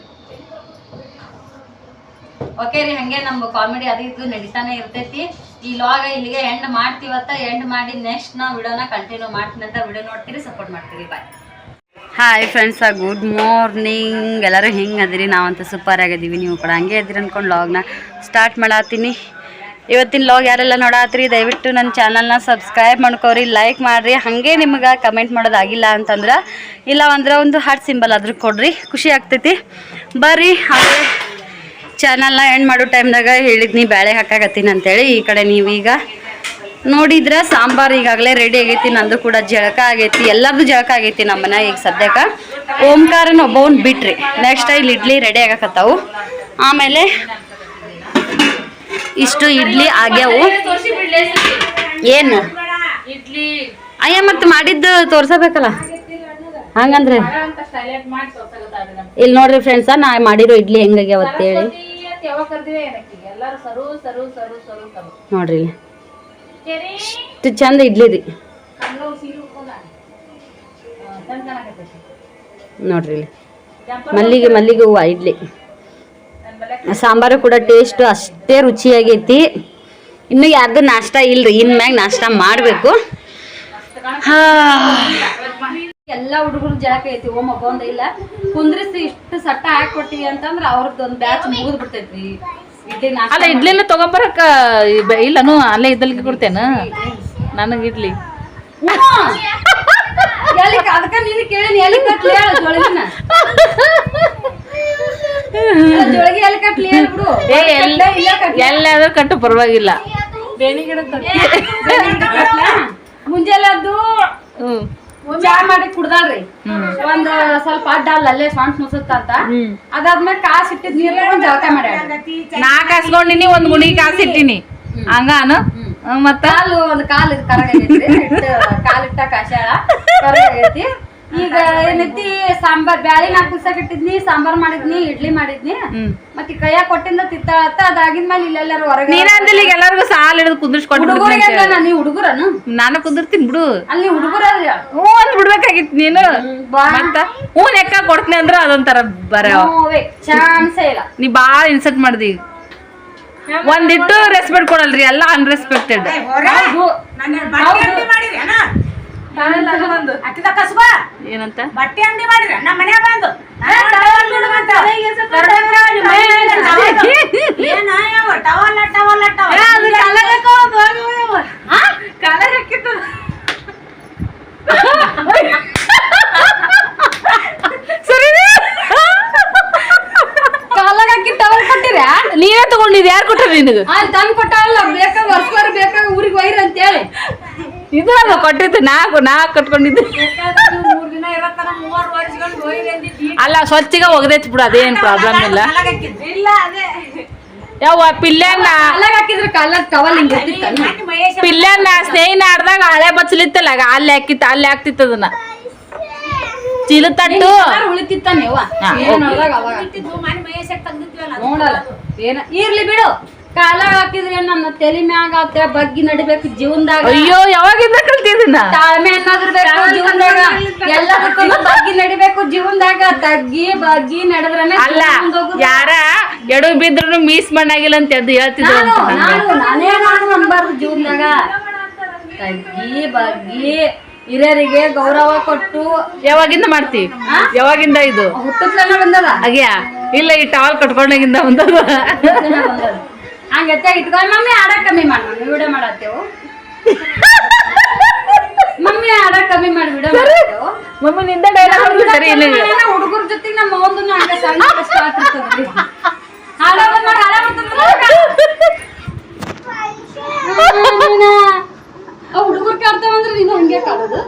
ಓಕೆ ರೀ, ಹಂಗೆ ನಮ್ದು ಕಾಮಿಡಿ ಅದು ಇದು ನಡೀತಾನೆ ಇರ್ತೈತಿ. ಈ ಲಾಗ ಇಲ್ಲಿಗೆ ಎಂಡ್ ಮಾಡ್ತೀವತ್ತ. ಎಂಡ್ ಮಾಡಿ ನೆಕ್ಸ್ಟ್ ನಾವು ವಿಡಿಯೋನ ಕಂಟಿನ್ಯೂ ಮಾಡ್ತೀನಿ ಅಂತ. ವಿಡಿಯೋ ನೋಡ್ತೀರಿ, ಸಪೋರ್ಟ್ ಮಾಡ್ತೀರಿ. Bye. Hi friends, good morning. ಎಲ್ಲರೂ ಹೆಂಗೆ ಅದಿರಿ? ನಾವಂತೂ ಸೂಪರ್ ಆಗಿದ್ದೀವಿ. ನೀವು ಕೂಡ ಹಂಗೆ ಇದ್ದೀರಿ ಅಂದ್ಕೊಂಡು ಲಾಗ್ನ ಸ್ಟಾರ್ಟ್ ಮಾಡತ್ತೀನಿ. ಇವತ್ತಿನ ಲಾಗ್ ಯಾರೆಲ್ಲ ನೋಡತ್ರಿ ದಯವಿಟ್ಟು ನನ್ನ ಚಾನಲ್ನ ಸಬ್ಸ್ಕ್ರೈಬ್ ಮಾಡ್ಕೋರಿ, ಲೈಕ್ ಮಾಡಿರಿ. ಹಾಗೆ ನಿಮ್ಗೆ ಕಮೆಂಟ್ ಮಾಡೋದಾಗಿಲ್ಲ ಅಂತಂದ್ರೆ ಇಲ್ಲ ಅಂದ್ರೆ ಒಂದು ಹಾರ್ಟ್ ಸಿಂಬಲ್ ಆದ್ರೂ ಕೊಡ್ರಿ, ಖುಷಿ ಆಗ್ತೈತಿ. ಬರ್ರಿ. ಹಾಗೆ ಚಾನಲ್ನ ಎಂಡ್ ಮಾಡೋ ಟೈಮ್ದಾಗ ಹೇಳಿದ್ನಿ ಬ್ಯಾಳೆ ಹಾಕಾಕತ್ತೀನಿ ಅಂತೇಳಿ. ಈ ಕಡೆ ನೀವೀಗ ನೋಡಿದ್ರೆ ಸಾಂಬಾರು ಈಗಾಗಲೇ ರೆಡಿ ಆಗೈತಿ. ನಂದು ಕೂಡ ಜಳಕ ಆಗೈತಿ, ಎಲ್ಲರದು ಜಳಕ ಆಗೈತಿ ನಮ್ಮ ಮನೆ. ಈಗ ಸದ್ಯಕ್ಕೆ ಓಂಕಾರನ ಒಬ್ಬವನ್ ಬಿಟ್ರಿ. ನೆಕ್ಸ್ಟ್ ಇಲ್ಲಿ ಇಡ್ಲಿ ರೆಡಿ ಆಗಕತ್ತಾವು. ಆಮೇಲೆ ಇಷ್ಟು ಇಡ್ಲಿ ಆಗ್ಯಾವು. ಏನು ಇಡ್ಲಿ ಅಯ್ಯ ಮತ್ತೆ ಮಾಡಿದ್ದು ತೋರ್ಸಬೇಕಲ್ಲ, ಹಂಗಂದ್ರೆ ಇಲ್ಲಿ ನೋಡ್ರಿ ಫ್ರೆಂಡ್ಸ, ನಾ ಮಾಡಿರೋ ಇಡ್ಲಿ ಹೆಂಗಾಗ್ಯಾವ ಅಂತೇಳಿ ನೋಡ್ರಿ. ಇಷ್ಟು ಚಂದ ಇಡ್ಲಿ ರೀ ನೋಡ್ರಿ. ಇಲ್ಲಿ ಮಲ್ಲಿಗೆ ಮಲ್ಲಿಗೆ ಹೂವು ಇಡ್ಲಿ. ಸಾಂಬಾರು ಕೂಡ ಟೇಸ್ಟ್ ಅಷ್ಟೇ ರುಚಿಯಾಗೈತಿ. ಇನ್ನು ಯಾರ್ದು ನಾಷ್ಟ ಇಲ್ರಿ, ಇನ್ಮ್ಯಾಗ ನಾಷ್ಟ ಮಾಡಬೇಕು. ಎಲ್ಲ ಹುಡುಗರು ಜಳಕ ಐತಿ. ಓಮ್ ಒಬ್ಬ ಇಲ್ಲ ಕುಂದ್ರಿಸಿ ಇಷ್ಟು ಸಟ್ಟ ಹಾಕೊಟ್ಟಿವಿ ಅಂತಂದ್ರ ಅವ್ರದ್ದು ಒಂದು ಬ್ಯಾಚ್ ಮುಗಿದ್ ಬಿಡ್ತೈತಿ. ಇಡ್ಲಿ ನಾಷ್ಟ ಅಲ್ಲ ಇಡ್ಲಿನ ತಗೊಂಬರಕ ಇಲ್ಲನು ಅಲ್ಲೇ ಇದ್ದಲ್ಲಿಗೆ ಕೊಡ್ತೇನ ನನಗೆ ಇಡ್ಲಿ. ಅದಕ್ಕ ನೀನು ಕೇಳಿ ಎಲ್ಲಿ ಕಟ್ಲಿ ಜೋಳಿನ ಜೋಳಿಗೆ ಎಲ್ಲಿ ಕಟ್ಲಿ ಹೇಳ್ಬಿಡು. ಎಲ್ಲಾದ್ರೂ ಕಟ್ಟು ಪರವಾಗಿಲ್ಲ. ಮುಂಜಾನೆ ಅದು ಚಾ ಮಾಡಿ ಕುಡ್ದಾಳ್ರಿ. ಒಂದ್ ಸ್ವಲ್ಪ ಅಡ್ಡ ಅಲ್ಲೇ ಸ್ವಂಟ್ ಮುಸುತ್ತಂತ. ಅದಾದ್ಮೇಲೆ ಕಾಸ್ ಇಟ್ಟಿದ್ ನೀರ್ ಜಳಕ ಮಾಡ್ಯಾಳ. ನಾ ಕಾಸ್ಕೊಂಡಿನಿ, ಒಂದ್ ಗುಣಿ ಕಾಸ್ ಇಟ್ಟಿನಿ ಹಂಗಾನು. ಮತ್ತ ಒಂದ್ ಕಾಲ್ ಕರಗೈತಿ, ಕಾಲಿಟ್ಟ ಕಾಸ್ಯಾಳ ಕರಗೈತಿ. ಈಗ ಏನೈತಿ ಸಾಂಬಾರ್ ಬ್ಯಾಳಿ 4 ದಿವಸ ಇಟ್ಟಿದ್ನಿ, ಸಾಂಬಾರ್ ಮಾಡಿದ್ನಿ, ಇಡ್ಲಿ ಮಾಡಿದ್ನಿ. ಮತ್ತೆ ಕೈಯಾಗ ಕೊಟ್ಟಿಂದ ತಿತ್ತಾಳತ್ತ. ಅದಾಗಿದ್ಮೇಲೆ ಇಲ್ಲೆಲ್ಲಾರು ಹೊರಗೆ ನೀನಂದಿಲ್ಲ ಈಗ ಎಲ್ಲರಿಗೂ ಸಾಲ ಹಿಡಿದು ಕುಂದಿರ್ಸ್ಕೊಟ್ಟು ನೀ ಹುಡುಗರನು ನಾನು ಕುಂದಿರ್ತೀನಿ ಬಿಡು. ಅಲ್ಲಿ ಹುಡುಗರ ಹ್ಞೂ ಅಂದ್ ಬಿಡ್ಬೇಕಾಗಿತ್ತು ನೀನು. ಮತ್ತ ಹ್ಞೂ ಲೆಕ್ಕ ಕೊಡ್ತೀನಿ ಅಂದ್ರ ಅದೊಂಥರ ಬರ ಚಾನ್ಸೇ ಇಲ್ಲ. ನೀ ಬಾಳ ಇನ್ಸಲ್ಟ್ ಮಾಡ್ದಿ. ಒಂದಿಟ್ಟು ರೆಸ್ಪೆಕ್ಟ್ ಕೊಡಲ್ರಿ, ಎಲ್ಲ ಅನ್ರೆಸ್ಪೆಕ್ಟೆಡ್. ಏನಂತ ಬಟ್ಟೆ ಅಂಗಡಿ ಮಾಡಿರ ನಮ್ಮ ಮನ್ಯಾಗ ಬಂದು ಕಾಲಾಗ ಹಾಕಿ ಟವಲ್ ಕೊಟ್ಟಿರ? ನೀವೇ ತಗೊಂಡಿದ್? ಯಾರು ಕೊಟ್ಟಾರ ನಿನಗ? ತಂದ್ ಕೊಟ್ಟಾಳಲ್ಲ, ಬೇಕಾಗ ವರ್ಷ ಬೇಕಾಗ ಊರಿಗೆ ಒಯ್ರ ಅಂತೇಳಿ. ಇದು ಅದು ಕೊಟ್ಟಿದ್ದು ನಾ ಕಟ್ಕೊಂಡಿದ್ದೆ. ಅಲ್ಲ ಸ್ವಚ್ಛಗ ಒಗದೈತಿ ಬಿಡು, ಅದೇನ್ ಪ್ರಾಬ್ಲಮ್ ಇಲ್ಲ. ಯಾವ ಪಿಲ್ಲೆನ್ನ ಹಾಕಿದ್ರೆ ಕಾಲಾಗ ಟವಲ್ ಹಿಂಗ ಪಿಲ್ಲೆನ್ನ ಸ್ನೇಹಿನ ಆಡ್ದಾಗ ಹಳೆ ಬಚ್ಚಲಿತ್ತಲ್ಲ, ಅಲ್ಲಿ ಹಾಕ್ತಿತ್ತು ಅದನ್ನ. ಚೀಲ ತಟ್ಟು ಉಳಿತಿತ್ತಾನೆ ನೋಡಲ್ಲ. ಏನ ಇರ್ಲಿ ಬಿಡು. ಕಾಲ ಹಾಕಿದ್ರೆ ನನ್ನ ತಲೆ ಮ್ಯಾಗ ಬಗ್ಗಿ ನಡಿಬೇಕು ಜೀವನದಾಗ. ಅಯ್ಯೋ ಯಾವಾಗಿಂದ ಕಲ್ತಿದ್ದೀನ? ತಾಳ್ಮೆ ಅನ್ನೋದ್ರ ಬೇಕು ಜೀವನದಾಗ. ಎಲ್ಲದಕ್ಕೂ ಬಗ್ಗಿ ನಡಿಬೇಕು ಜೀವನದಾಗ. ತಗ್ಗಿ ಬಗ್ಗಿ ನಡೆದ್ರೆ ಅಲ್ಲ, ಯಾರ ಎಡು ಬಿದ್ರು ಮೀಸ್ ಮಣ್ಣಾಗಿಲ್ಲ ಅಂತ ಎದ್ದು ಹೇಳ್ತಿದ್ರು. ನಾನೇ ಅನ್ಬಾರ್ದು ಜೀವನದಾಗ. ತಗ್ಗಿ ಬಗ್ಗಿ ಹಿರಿಯರಿಗೆ ಗೌರವ ಕೊಟ್ಟು. ಯಾವಾಗಿಂದ ಮಾಡ್ತೀವಿ? ಯಾವಾಗಿಂದ ಇದು ಹುಟ್ಟತ್ಲನ್ನ ಬಂದದ ಆಗ್ಯಾ? ಇಲ್ಲ, ಈ ಟವಲ್ ಕಟ್ಕೊಂಡಾಗಿಂದ ಬಂದದ. ಹಂಗತ್ತೆ ಇಟ್ಕೊಂಡ್ ಮಮ್ಮಿ ಆಡ ಕಮ್ಮಿ ಮಾಡಿ ವಿಡಿಯೋ ಮಾಡತ್ತೇವು. ಮಮ್ಮಿ ಹಾಡ ಕಮ್ಮಿ ಮಾಡಿ ಬಿಡ ಮಮ್ಮಿ ನಿಂದ ಡೈಲಾಗ್ ಹೊಡೆದು ಸರಿ ಇಲ್ಲ ಹುಡುಗರ ಜೊತೆಗೆ ನಮ್ಮ ಒಂದು ಹಂಗ ಸಣ್ಣ ಕಷ್ಟ ಆಗ್ತಿರ್ತದ್ರಿ ಹಾಡ ಮಾಡಿ ಹಾಡ ಹುಡುಗರು ಕಾಡ್ತಾವಂದ್ರೆ ನೀನು ಹಂಗೆ ಕಾಡೋದು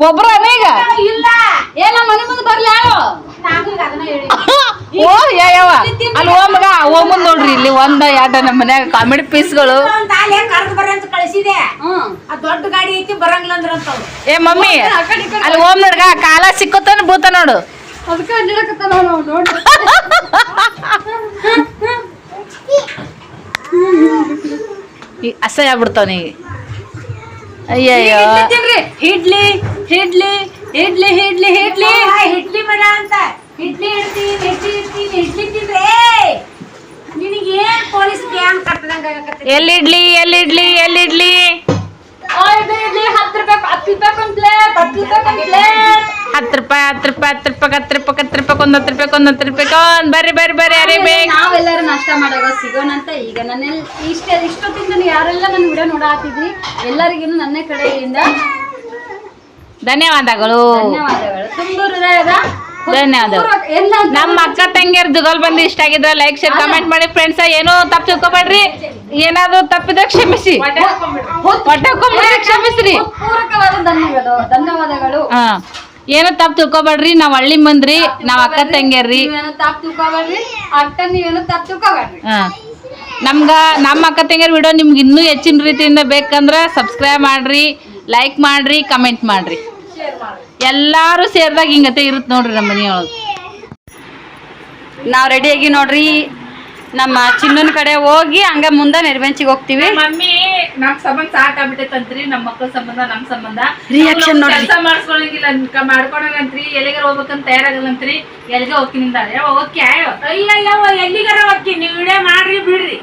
ಒಬ್ರ ಈಗ ಇಲ್ಲ ಏನ ಮನೆ ಮುಂದೆ ಬರ್ಲಿ ಓ ಯಾವ ಅಲ್ಲಿ ಓಮಗ ಓಮನ್ ನೋಡ್ರಿ ಇಲ್ಲಿ ಒಂದ ಎರಡ ನಮ್ಮ ಮನ್ಯಾಗ ಕಾಮಿಡಿ ಪೀಸ್ಗಳು ಕಳಿಸಿದೆ ದೊಡ್ಡ ಗಾಡಿ ಐತಿ ಬರಂಗಿಲ್ಲ ಅಂದ್ರ ಏ ಮಮ್ಮಿ ಅಲ್ಲಿ ಓಮ್ ನೋಡ್ಗ ಕಾಲ ಸಿಕ್ಕುತ್ತಾನ ಭೂತ ನೋಡು ಅದಕ್ಕೆ ಅಡ್ಡಾಡಕತ್ತಾನ ನಾವು ನೋಡಿ ಅಸಹ್ಯ ಆಗ್ಬಿಡ್ತಾವ ಈಗ ಅಯ್ಯಯ್ಯೋ ಇಡ್ಲಿ ಇಡ್ಲಿ ಇಡ್ಲಿ ಇಡ್ಲಿ ಇಡ್ಲಿ ಇಡ್ಲಿ ಬೇಡ ಅಂತ ಇಡ್ಲಿ ಇಡ್ಲಿ ತಿಂದ್ರೆ ನಿನಗೆ ಏನ್ ಪೊಲೀಸ್ ಗ್ಯಾಂಗ್ ಕಟ್ಟದಂಗ ಎಲ್ಲಿಡ್ಲಿ ಎಲ್ಲಿಡ್ಲಿ ಎಲ್ಲಿಡ್ಲಿ ಇಡ್ಲಿ 10 ರೂಪಾಯಿ ಒಂದು ಪ್ಲೇಟ್ 10 ರೂಪಾಯಿ ಒಂದು 10 ರೂಪಾಯಿ 10 ರೂಪಾಯಿ 10 ರೂಪಾಯಿ 10 ರೂಪಾಯಿ 10 ರೂಪಾಯಿ ಬರ್ರಿ ಬರ್ರಿ ಬರ್ರಿ ಯಾರೇ ಬೇಕು ನಾವೆಲ್ಲರೂ ನಾಷ್ಟ ಮಾಡಾಗ ಸಿಗೋಣ ಅಂತ ಈಗ ನನ್ನ ಇಷ್ಟೊತ್ತಿಂದ ಯಾರೆಲ್ಲ ನನ್ನ ವಿಡಿಯೋ ನೋಡಾತಿದ್ರಿ ಎಲ್ಲರಿಗೂ ನನ್ನ ಕಡೆಯಿಂದ ಧನ್ಯವಾದಗಳು ತುಂಬ ಹೃದಯದ ಧನ್ಯವಾದಗಳು ನಮ್ಮ ಅಕ್ಕ ತಂಗಿಯರ್ ಜುಗಲ್ ಬಂದು ಇಷ್ಟ ಆಗಿದ್ರೆ ಲೈಕ್ ಶೇರ್ ಕಮೆಂಟ್ ಮಾಡಿ ಫ್ರೆಂಡ್ಸ್ ಏನೋ ತಪ್ಪು ತಿಳ್ಕೊಬೇಡ್ರಿ ಏನಾದ್ರು ತಪ್ಪಿದ್ರೆ ಕ್ಷಮಿಸಿ ಕ್ಷಮಿಸ್ರಿ ಪೂರಕವಾದ ಧನ್ಯವಾದಗಳು ಏನೋ ತಪ್ಪು ತಿಳ್ಕೊಬೇಡ್ರಿ ನಾವ್ ಹಳ್ಳಿ ಮಂದ್ರಿ ನಾವ್ ಅಕ್ಕ ತಂಗಿಯರ್ರಿ ನೀವೇನೋ ತಪ್ಪು ತಿಳ್ಕೊಬೇಡ್ರಿ ಅಕ್ಕ ನೀವೇನೋ ತಪ್ಪು ತಿಳ್ಕೊಬೇಡ್ರಿ ನಮ್ಗ ನಮ್ಮ ಅಕ್ಕ ತಂಗಿಯರ್ ವಿಡಿಯೋ ನಿಮ್ಗೆ ಇನ್ನೂ ಹೆಚ್ಚಿನ ರೀತಿಯಿಂದ ಬೇಕಂದ್ರೆ ಸಬ್ಸ್ಕ್ರೈಬ್ ಮಾಡ್ರಿ ಲೈಕ್ ಮಾಡ್ರಿ ಕಮೆಂಟ್ ಮಾಡ್ರಿ ಎಲ್ಲಾರು ಸೇರಿದಾಗ ಹಿಂಗತೆ ಇರುತ್ತೆ ನೋಡ್ರಿ ನಮ್ಮ ಮನೆಯೊಳಗೆ ನಾವು ರೆಡಿಯಾಗಿ ನೋಡ್ರಿ ನಮ್ಮ ಚಿನ್ನನ ಕಡೆ ಹೋಗಿ ಹಂಗ ಮುಂದೆ ನಿರ್ಬೆಂಚಿಗೆ ಹೋಗ್ತೀವಿ ಮಮ್ಮಿ ನಮ್ ಸಂಬಂಧ ಸಾಕಾಗ್ಬಿಟ್ಟೈತಂತ್ರಿ ನಮ್ಮ ಮಕ್ಕಳ ಸಂಬಂಧ ನಮ್ ಸಂಬಂಧ ರಿಯಾಕ್ಷನ್ ನೋಡಿ ಕೆಲಸ ಮಾಡ್ಸ್ಕೊಳಂಗಿಲ್ಲ ಮಾಡ್ಕೊಳಂತ್ರಿ ಎಲ್ಲಿಗಾರ ಹೋಗ್ಬೇಕಂತ ತಯಾರಾಗಲ್ಲಂತ್ರಿ ಎಲ್ಲಿಗೆ ಹೋಗ್ತೀನಿಂದಾಳೆ ಓಕೆ ಅಯ್ಯಯ್ಯೋ ಎಲ್ಲಿಗಾರ ಹೋಗ್ತೀನಿ ನೀವು ವಿಡಿಯೋ ಮಾಡ್ರಿ ಬಿಡ್ರಿ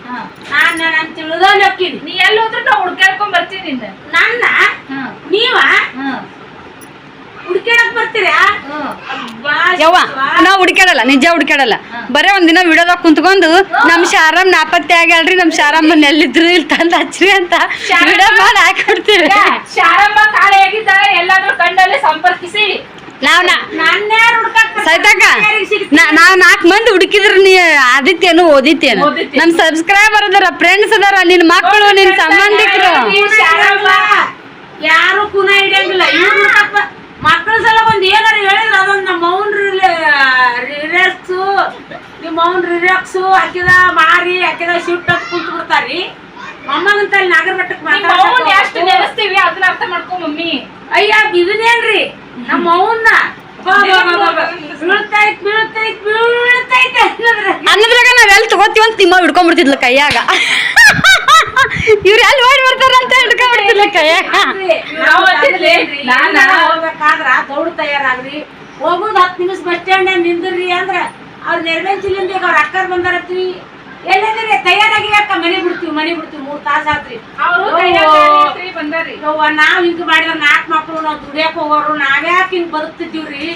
ನಾನು ತಿಳಿದಲ್ಲಿ ಹೋಗ್ತೀನಿ ನೀ ಎಲ್ಲಿ ಹೋದ್ರು ನಾ ಹುಡ್ಕಾಡ್ಕೊಂಡ್ ಬರ್ತೀನಿ ನನ್ನ ನೀವ ಹುಡ್ಕಾಡಕ್ ಬರ್ತೀರಾ ಯವ್ವ ನಾವ್ ಹುಡ್ಕ್ಯಾಡಲ್ಲ ನಿಜ ಹುಡ್ಕ್ಯಾಡಲ್ಲ ಬರೇ ಒಂದಿನ ವಿಡಿಯೋದಾಗ ಕುಂತ್ಕೊಂಡು ನಮ್ ಶಾರಮ್ ನಾಪತ್ತೆ ಆಗ್ಯಾಳ್ರಿ ನಮ್ ಶಾರಮ್ಮನ್ ಎಲ್ಲಿದ್ರು ಇಲ್ಲಿ ತಂದ ಹಚ್ರಿ ಅಂತ ವಿಡಿಯೋ ಮಾಡಿ ಹಾಕ್ಬಿಡ್ತೀವಿ ಶಾರಮ್ಮ ಕಾಳೆ ಆಗಿದ್ದಾರೆ ಎಲ್ಲಾದ್ರೂ ಕಂಡಲ್ಲಿ ಸಂಪರ್ಕಿಸಿ ಸೈತಕ್ಕ ನಾವ್ 4 ಮಂದಿ ಹುಡುಕಿದ್ರು ನೀ ಆದಿತ್ಯನು ಓದಿತ್ಯನು ನಮ್ ಸಬ್ಸ್ಕ್ರೈಬರ್ ಅದಾರ ಫ್ರೆಂಡ್ಸ್ ಅದಾರ ನಿನ್ ಮಕ್ಕಳು ನಿನ್ ಸಂಬಂಧಿಕರು ಯಾರು ಕುನ ಹಿಡಿಯಂಗಿಲ್ಲ ಮಕ್ಕಳ ಸಲ ಒಂದ್ ಏನಾರ ಹೇಳಿದ್ರ ಅದೊಂದ್ ನಮ್ಮ ಮೌನ್ ರಿಲ್ಯಾಕ್ಸು ನಿಮ್ಮ ಮೌನ್ ರಿಲ್ಯಾಕ್ಸು ಹಾಕಿದ ಮಾರಿ ಹಾಕಿದ ಶಿಫ್ಟ್ ಅಂತ ಕುಂತ ಬಿಡ್ತಾರಿ ಮಮ್ಮಗಂತ ಅಲ್ಲಿ ನಾಗರ ಮಟ್ಟಕ್ಕೆ ಎಷ್ಟು ನೆನೆಸ್ತೀವಿ ಅದನ್ನ ಅರ್ಥ ಮಾಡ್ಕೊ ಮಮ್ಮಿ ಅಯ್ಯ ಇದನ್ನೇನ್ರಿ ನಮ್ಮ ಮೌನ್ನ ಬೀಳ್ತೈತ್ ಬೀಳ್ತೈತ್ ಬೀಳ್ತೈತೆ ಅನ್ನದ್ರಾಗ ನಾವ್ ಎಲ್ಲಿ ತಗೋತೀವಿ ಅಂತ ತಿಮ್ಮ ಹಿಡ್ಕೊಂಡ್ಬಿಡ್ತಿದ್ಲ ಕೈಯಾಗ ಇವ್ರು ಎಲ್ಲಿ ಓಡಿ ಬರ್ತಾರ ಅಂತ ಹಿಡ್ಕೊಂಡ್ಬಿಡ್ತಿದ್ಲ ಕೈಯಾಗ ಹೋಗ್ಬೇಕಾದ್ರ ದೌಡ್ ತಯಾರಾಗ್ರಿ ಹೋಗುದು 10 ನಿಮಿಷ ಬಸ್ ಸ್ಟ್ಯಾಂಡ್ ನಿಂದ್ರಿ ಅಂದ್ರ ಅವ್ರ ನೆರವೇರ್ಸಿಲಿಂದ ಈಗ ಅವ್ರ ಅಕ್ಕರ್ ಬಂದಾರತ್ರಿ ಎಲ್ಲಂದ್ರೆ ತಯಾರಾಗಿ ಅಕ್ಕ ಮನೆ ಬಿಡ್ತೀವಿ 3 ತಾಸ ಆತ್ರಿ ನಾವ್ ಹಿಂಗ ಮಾಡಿದ್ರ 4 ಮಕ್ಳು ನಾವ್ ದುಡಿಯಕ್ ಹೋಗೋರು ನಾವ್ಯಾಕೆ ಹಿಂಗ್ ಬದುಕ್ತಿದ್ದೀವ್ರಿ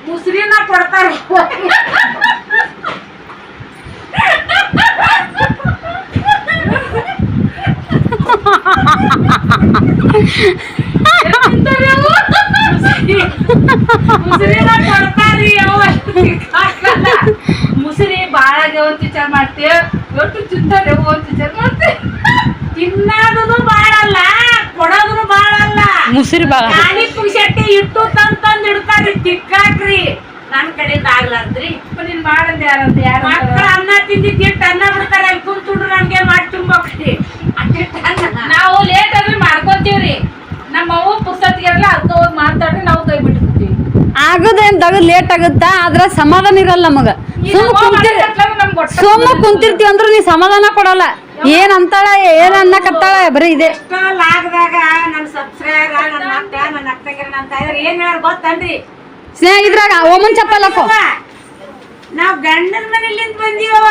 ಮುಸ್ರಿನ ಕೊಡ್ತಾರ ಮುಸ್ರಿ ಬಾಳ ಅಂತ ವಿಚಾರ ಮಾಡ್ತೀವಿ ಒಟ್ಟು ತಿಂತಾರೆ ಅಂತ ವಿಚಾರ ಮಾಡ್ತೀವಿ ತಿನ್ನೋದು ಬಾಳಲ್ಲ ಕೊಡೋದು ಬಾಳಲ್ಲ ಮುಸಿರಿ ಬಾಳ ಖಾಲಿ ಪುಕ್ಷಟ್ಟಿ ಇಟ್ಟು ತಂದ್ ಇಡ್ತಾರ್ರಿ ತಿಕ್ಕಾಕ್ರಿ ನನ್ ಕಡೆಯಿಂದ ಆಗ್ಲಾರ್ದ್ರಿ ನೀನ್ ಮಾಡಂದ ಯಾರಂತ ಯಾರು ಮಕ್ಕಳ ಅನ್ನ ತಿಂದಿಟ್ಟು ಅನ್ನ ಬಿಡ್ತಾರೆ ಅಲ್ಲಿ ಕುಂತುಂಡ್ರು ನಮ್ಗೆ ಮಾಡಿ ತುಂಬೋಕ್ರಿ ನಾವು ಲೇಟ್ ಆದ್ರೆ ಮಾಡ್ಕೊಂತೀವ್ರಿ ನಮ್ಮ ಅವ್ವ ಪುಸ್ತಕಗೆಲ್ಲ ಅರ್ಥ ಹೋಗಿ ಮಾತಾಡ್ರಿ ನಾವು ಕೈ ಬಿಟ್ಬಿಡ್ತೀವಿ ಆಗೋದೇನ್ ತಗದ್ ಲೇಟ್ ಆಗುತ್ತಾ ಆದ್ರ ಸಮಾಧಾನ ಇರಲ್ಲ ನಮಗ ಸುಮ್ಮ ಕುಂತಿರ್ತೀವಿ ಅಂದ್ರ ನೀ ಸಮಾಧಾನ ಕೊಡಲ್ಲ ಏನ್ ಅಂತಾಳ ಏನ್ ಅನ್ನಕತ್ತಾಳ ಬರೀ ಇದೆ ಆಗದಾಗ ನನ್ ಸಬ್ಸ್ಕ್ರೈಬರ್ ನನ್ನ ಅಕ್ಕ ನನ್ನ ಅಕ್ಕಗಿರ ಅಂತ ಇದ್ರ ಏನ್ ಹೇಳ ಗೊತ್ತನ್ರಿ ಸ್ನೇಹ ಇದ್ರಾಗ ಓಮನ್ ಚಪ್ಪಲ್ ಹಾಕೋ ನಾವ್ ಗಂಡನ ಮನೇಲಿಂದ ಬಂದೀವವ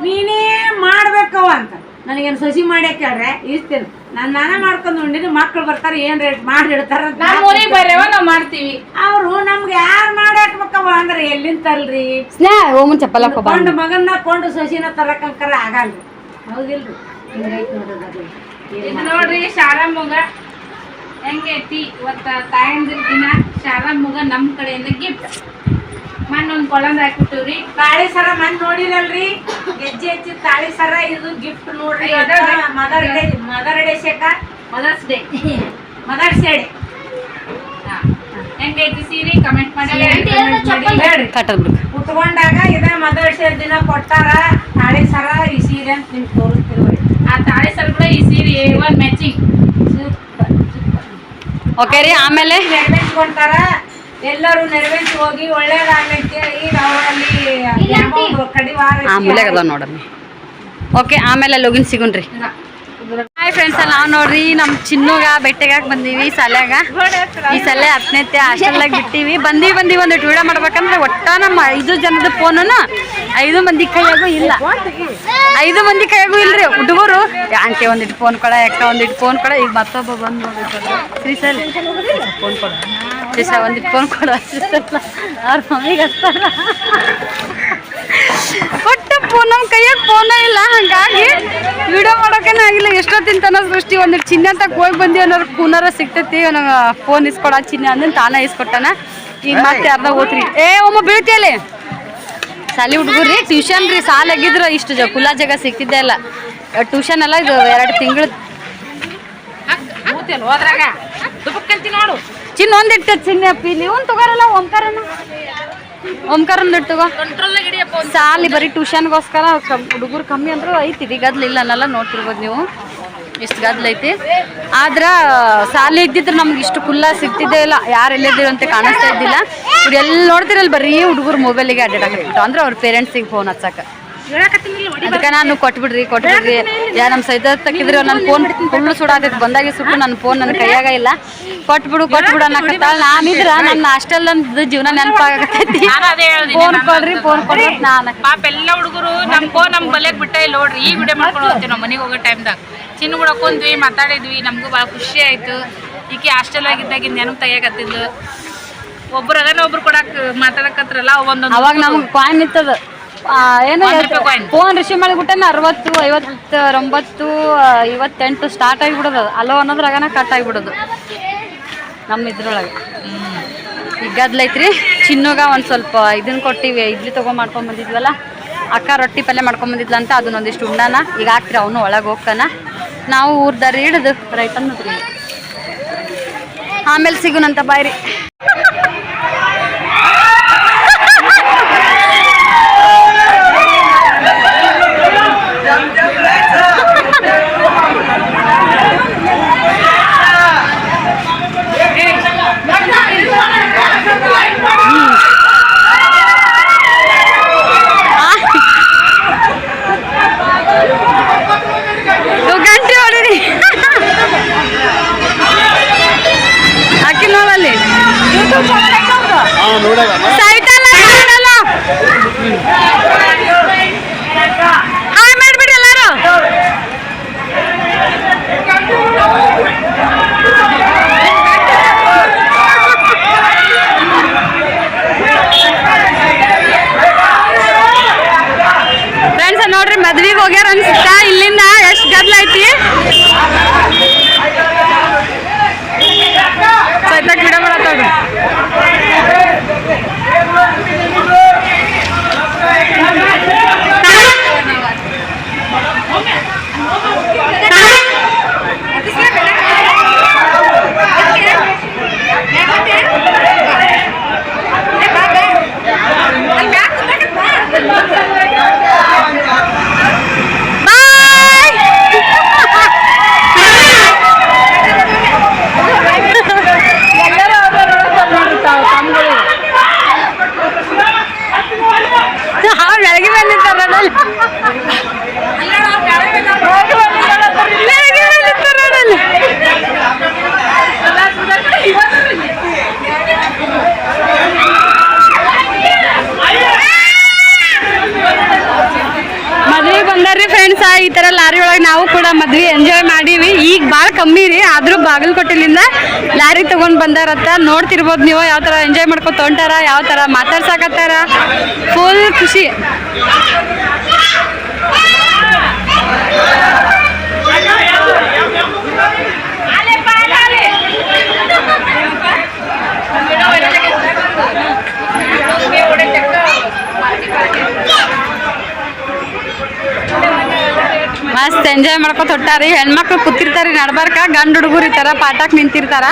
ನೀನೇ ಮಾಡ್ಬೇಕವ ಅಂತ ನನಗೇನು ಸಸಿ ಮಾಡಿ ಕೇಳ್ರೆ ಇಷ್ಟೇನು ನಾನ ಮಾಡ್ಕೊಂಡು ಉಂಡಿನಿ ಮಕ್ಳು ಬರ್ತಾರೆ ಏನ್ ರೇಟ್ ಮಾಡಿ ಇಡ್ತಾರ ನಾವ್ ಮಾಡ್ತೀವಿ ಅವ್ರು ನಮ್ಗೆ ಯಾರು ಮಾಡಿ ಹಾಕ್ಬೇಕವ ಅಂದ್ರೆ ಎಲ್ಲಿಂದ ತಲ್ರಿ ಸ್ನೇಹ ಓಮನ್ ಚಪ್ಪಲ್ ಹಾಕೋ ಕೊಂಡು ಮಗನ್ನ ಕೊಂಡು ಸಸಿನ ತರಕಂಕರ ಆಗಲ್ರಿ ಹೌದಿಲ್ರಿ ಇದು ನೋಡ್ರಿ ಶಾರಮ್ಮಗ ಹೆಂಗೈತಿ ಇವತ್ತ ತಾಯಂದಿರ ದಿನ. ಶಾರಮ್ಮಗ ನಮ್ಮ ಕಡೆಯಿಂದ ಗಿಫ್ಟ್ ಮಣ್ಣೊಂದು ಕೊಳಂದ ಹಾಕ್ಬಿಟ್ಟಿವ್ರಿ. ತಾಳಿ ಸರ ಮನ್ ನೋಡಿರಲ್ರಿ, ಗೆಜ್ಜೆ ಹಚ್ಚಿ ತಾಳಿ ಸರ ಇದು ಗಿಫ್ಟ್ ನೋಡ್ರಿ. Mother day mother's day mother's day. ಹೆಂಗೈತಿ ಸೀರೆ ಕಮೆಂಟ್ ಮಾಡಿ ಹೇಳ್ರಿ. ಕಟ್ಟದ್ ಬಿಡು. ಉಟ್ಕೊಂಡಾಗ ಇದ ಮದರ್ಸ್ ಡೇ ದಿನ ಕೊಟ್ಟಾರ ತಾಳಿ ಸರ ಈ ಸೀರೆ ಅಂತ ನಿಮ್ಗೆ ತೋರಿಸ್ತಿರ್ರಿ. ಆ ತಾಳಿ ಸರ್ ಕೂಡ ಈ ಸೀರೆ A1 ಮ್ಯಾಚಿಂಗ್. ಓಕೆ ರೀ. ಆಮೇಲೆ ನೆರವೇರಿಸ್ಕೊಂತಾರ, ಎಲ್ಲರೂ ನೆರವೇರಿಸಿ ಹೋಗಿ ಒಳ್ಳೇದಾಗ್ಲೈತೆ. ಈಗ ಅವರಲ್ಲಿ ಕಡಿವಾರ ಮೂಲೆಗೆ ಅದಾವ ನೋಡಮ್ಮಿ. ಓಕೆ, ಆಮೇಲೆ ಲೋಗಿನ್ ಸಿಗುನ್ರಿ. ಹಾಯ್ ಫ್ರೆಂಡ್ಸ್, ನಾವು ನೋಡ್ರಿ ನಮ್ಮ ಚಿನ್ನುಗ ಬೆಟ್ಟೆಗಾಕ ಬಂದೀವಿ ಶಾಲ್ಯಾಗ. ಈ ಸಲ 10ನೇ ಹಾಸ್ಟೆಲ್ದಾಗ ಬಿಟ್ಟಿವಿ. ಬಂದೀವಿ ಒಂದಿಟ್ಟು ವಿಡಿಯೋ ಮಾಡ್ಬೇಕಂದ್ರೆ ಒಟ್ಟ ನಮ್ಮ 5 ಜನದ ಫೋನನ್ನು 5 ಮಂದಿ ಕೈಯಾಗೂ ಇಲ್ಲ. 5 ಮಂದಿ ಕೈಯಾಗೂ ಇಲ್ರಿ ಹುಡುಗರು. ಆಂಟಿ ಒಂದಿಟ್ಟು ಫೋನ್ ಕೊಡ, ಅಕ್ಕ ಒಂದಿಟ್ಟು ಫೋನ್ ಕೊಡ. ಈಗ ಮತ್ತೊಬ್ಬ ಬಂದು ನೋಡ್ರಿ ಶ್ರೀ ಸರ್ ಫೋನ್ ಕೊಡ, ಶ್ರೀ ಸರ್ ಒಂದಿಟ್ಟು ಫೋನ್ ಕೊಡ. ಅವ್ರ ಮಮ್ಮಿಗೆ ಹಚ್ತಾರ. ಒಟ್ಟು ಫೋನ್ ನಮ್ಮ ಕೈಯಾಗ ಫೋನ ಇಲ್ಲ, ಹಂಗಾಗಿ ವಿಡಿಯೋ ಮಾಡೋಕೇನ ಆಗಿಲ್ಲ. ಎಷ್ಟೊತ್ತಿನ ತನ ಸೃಷ್ಟಿ ಒಂದಿಟ್ಟು ಚಿನ್ನ ಅಂತ ಹೋಗಿ ಬಂದಿ ಅನ್ನೋರು ಕೂನಾರ ಸಿಗ್ತೈತಿ. ನನಗೆ ಫೋನ್ ಇಸ್ಕೊಡ ಚಿನ್ನ ಅಂದ್ರೆ ತಾನೇ ಇಸ್ಕೊಟ್ಟಾನ. ಈಗ ಮತ್ತೆ ಅರ್ಧ ಓದ್ರಿ. ಒಮ್ಮ ಬೀಳ್ತಿಯಲ್ಲಿ ಸಾಲಿ ಹುಡುಗರ್ರಿ ಟ್ಯೂಷನ್ ರೀ. ಸಾಲ ಆಗಿದ್ರೆ ಇಷ್ಟು ಕುಲ್ಲ ಜಾಗ ಸಿಗ್ತಿದ್ದೆ ಇಲ್ಲ. ಟ್ಯೂಷನ್ ಎಲ್ಲ ಇದು 2 ತಿಂಗಳು ಹೋದ್ರಾಗ ದುಬಕ್ಕಂತಿ ನೋಡು. ಚಿನ್ನ ಒಂದಿಟ್ಟು ಚಿನ್ನ ಪೀಲಿ ಒಂದು ತಗೋರಲ್ಲ. ಓಂಕಾರ ಒಂದಿಟ್ಟು ತಗೋ. ಸಾಲಿ ಬರೀ ಟ್ಯೂಷನ್ಗೋಸ್ಕರ ಹುಡುಗರು ಕಮ್ಮಿ ಅಂದ್ರೂ ಐತಿ. ಗದ್ಲಿಲ್ಲ ಅನ್ನೆಲ್ಲ ನೋಡ್ತಿರ್ಬೋದು ನೀವು, ಇಷ್ಟು ಗದ್ಲೈತಿ. ಆದ್ರೆ ಸಾಲಿ ಇದ್ದಿದ್ರೆ ನಮ್ಗೆ ಇಷ್ಟು ಕುಲ್ಲ ಸಿಗ್ತಿದ್ದೇ ಇಲ್ಲ. ಯಾರು ಎಲ್ಲಿದ್ದೀರ ಅಂತ ಕಾಣಿಸ್ತಾ ಇದ್ದಿಲ್ಲ. ಇವ್ರು ಎಲ್ಲಿ ನೋಡ್ತಿರಲ್ಲ ಬರೀ ಹುಡುಗರು ಮೊಬೈಲಿಗೆ ಅಡ್ಡಾಡಕತ್ತಿತ್ತು. ಅಂದ್ರೆ ಅವ್ರ ಪೇರೆಂಟ್ಸಿಗೆ ಫೋನ್ ಹಚ್ಚಕ್ಕೆ. ಅದಕ್ಕೆ ನಾನು ಕೊಟ್ಬಿಡ್ರಿ ಯಾ ನಮ್ಮ ಸೈತ ತಕ್ಕಿದ್ರೆ ನನ್ನ ಫೋನ್ ಫುಲ್ಲು ಸುಡಾತೈತಿ. ಬಂದಾಗೆ ಸುಟ್ಟು ನನ್ನ ಫೋನ್ ನನ್ನ ಕೈಯಾಗ ಇಲ್ಲ. ಕೊಟ್ಬಿಡು ಅನ್ನಕತ್ತಾಳ. ನಾನಿದ್ರ ನನ್ನ ಹಾಸ್ಟೆಲ್ ಜೀವನ ನೆನಪಾಗತೈತಿ. ಫೋನ್ ಕೊಡ್ರಿ ನಾನು ಪಾಪ ಎಲ್ಲ ಹುಡುಗರು ನಮ್ಮ ಫೋನ್ ನಮ್ಮ ಬಲ್ಯಾಗ ಬಿಟ್ಟ ಇಲ್ಲ ನೋಡ್ರಿ. ಈಗ ವಿಡಿಯೋ ಮಾಡ್ಕೊಂಡು ಹೋಗ್ತೀವಿ ನಾವು ಮನೆಗೆ ಹೋಗೋ ಟೈಮ್ದಾಗ. ಚಿನ್ನ ಕೂಡ ಹಾಕೊಂಡ್ವಿ, ಮಾತಾಡಿದ್ವಿ. ನಮಗೂ ಭಾಳ ಖುಷಿ ಆಯಿತು. ಈಕೆ ಹಾಸ್ಟೆಲ್ ಆಗಿದ್ದಾಗಿಂದ ನೆನಪು ತೆಗಿಯಾಕತ್ತಿದ್ದು. ಒಬ್ರು ಅದನ್ನ ಒಬ್ರು ಕೊಡಕ್ಕೆ ಮಾತಾಡಕತ್ರಲ್ಲ ಒಂದೊಂದು. ಅವಾಗ ನಮ್ಗೆ ಕಾಯಿನ್ ಇತ್ತದ. ಏನೋ ಫೋನ್ ರಿಸೀವ್ ಮಾಡಿಬಿಟ್ಟೆ 60, 50, 90, 58 ಸ್ಟಾರ್ಟ್ ಆಗಿಬಿಡೋದು. ಅಲೋ ಅನ್ನೋದ್ರಾಗನ ಕಟ್ ಆಗಿಬಿಡೋದು ನಮ್ಮ ಇದ್ರೊಳಗೆ. ಈಗ ಗದ್ಲೈತ್ರಿ. ಚಿನ್ನುಗ ಒಂದು ಸ್ವಲ್ಪ ಇದನ್ನ ಕೊಟ್ಟಿವಿ. ಇಡ್ಲಿ ಮಾಡ್ಕೊಂಬಂದಿದ್ವಲ್ಲ, ಅಕ್ಕ ರೊಟ್ಟಿ ಪಲ್ಯ ಮಾಡ್ಕೊಂಬಂದಿದ್ಲ ಅಂತ ಅದನ್ನೊಂದಿಷ್ಟು ಉಂಡಾನ. ಈಗ ಹಾಕ್ರಿ ಅವನು ಒಳಗೆ ಹೋಗ್ತಾನ. ನಾವು ಊರ್ದಾರಿ ಹಿಡಿದು ರೈಟ್ ಅನ್ನೋದ್ರಿ. ಆಮೇಲೆ ಸಿಗುನಂತ ಬಾಯ್ರಿ. ಮಾಡ್ಬಿಡಿ ಎಲ್ಲಾರು. ಫ್ರೆಂಡ್ಸ್ ನೋಡ್ರಿ, ಮದ್ವಿಗೆ ಹೋಗ್ಯಾರ ಅನ್ಸುತ್ತಾ. ಇಲ್ಲಿಂದ ಎಷ್ಟು ಗದ್ಲೈತಿ. ಸೈತಾಗ ಗಿಡ ಮಾಡತ್ತವ್ರಿ. ಬೆಳಗ್ಗೆ ಬಂದಿರ್ತಾರ ಮದ್ವೆ ಬಂದಾರ್ರಿ ಫ್ರೆಂಡ್ಸ್. ಈ ತರ ಲಾರಿ ಒಳಗೆ ನಾವು ಕೂಡ ಮದ್ವೆ ಎಂಜಾಯ್ ಮಾಡೀವಿ. ಈಗ ಭಾಳ ಕಮ್ಮಿ ರೀ, ಆದ್ರೂ ಬಾಗಲಕೋಟೆಲಿಂದ ಲಾರಿ ತಗೊಂಡ್ ಬಂದಾರತ್ತ. ನೋಡ್ತಿರ್ಬೋದು ನೀವು ಯಾವ ತರ ಎಂಜಾಯ್ ಮಾಡ್ಕೊತ ಹೊಂಟಾರ, ಯಾವ ತರ ಮಾತಾಡ್ಸಾಕತ್ತಾರ. ಫುಲ್ ಖುಷಿ. ಮಸ್ತ್ ಎಂಜಾಯ್ ಮಾಡ್ಕೊತ ಹೊಟ್ಟಾರಿ. ಹೆಣ್ಮಕ್ಳು ಕೂತಿರ್ತಾರಿ ನಡ್ಬಾರ್ಕ, ಗಂಡ ಹುಡುಗರು ಈ ತರ ಪಾಠಕ್ ನಿಂತಿರ್ತಾರ.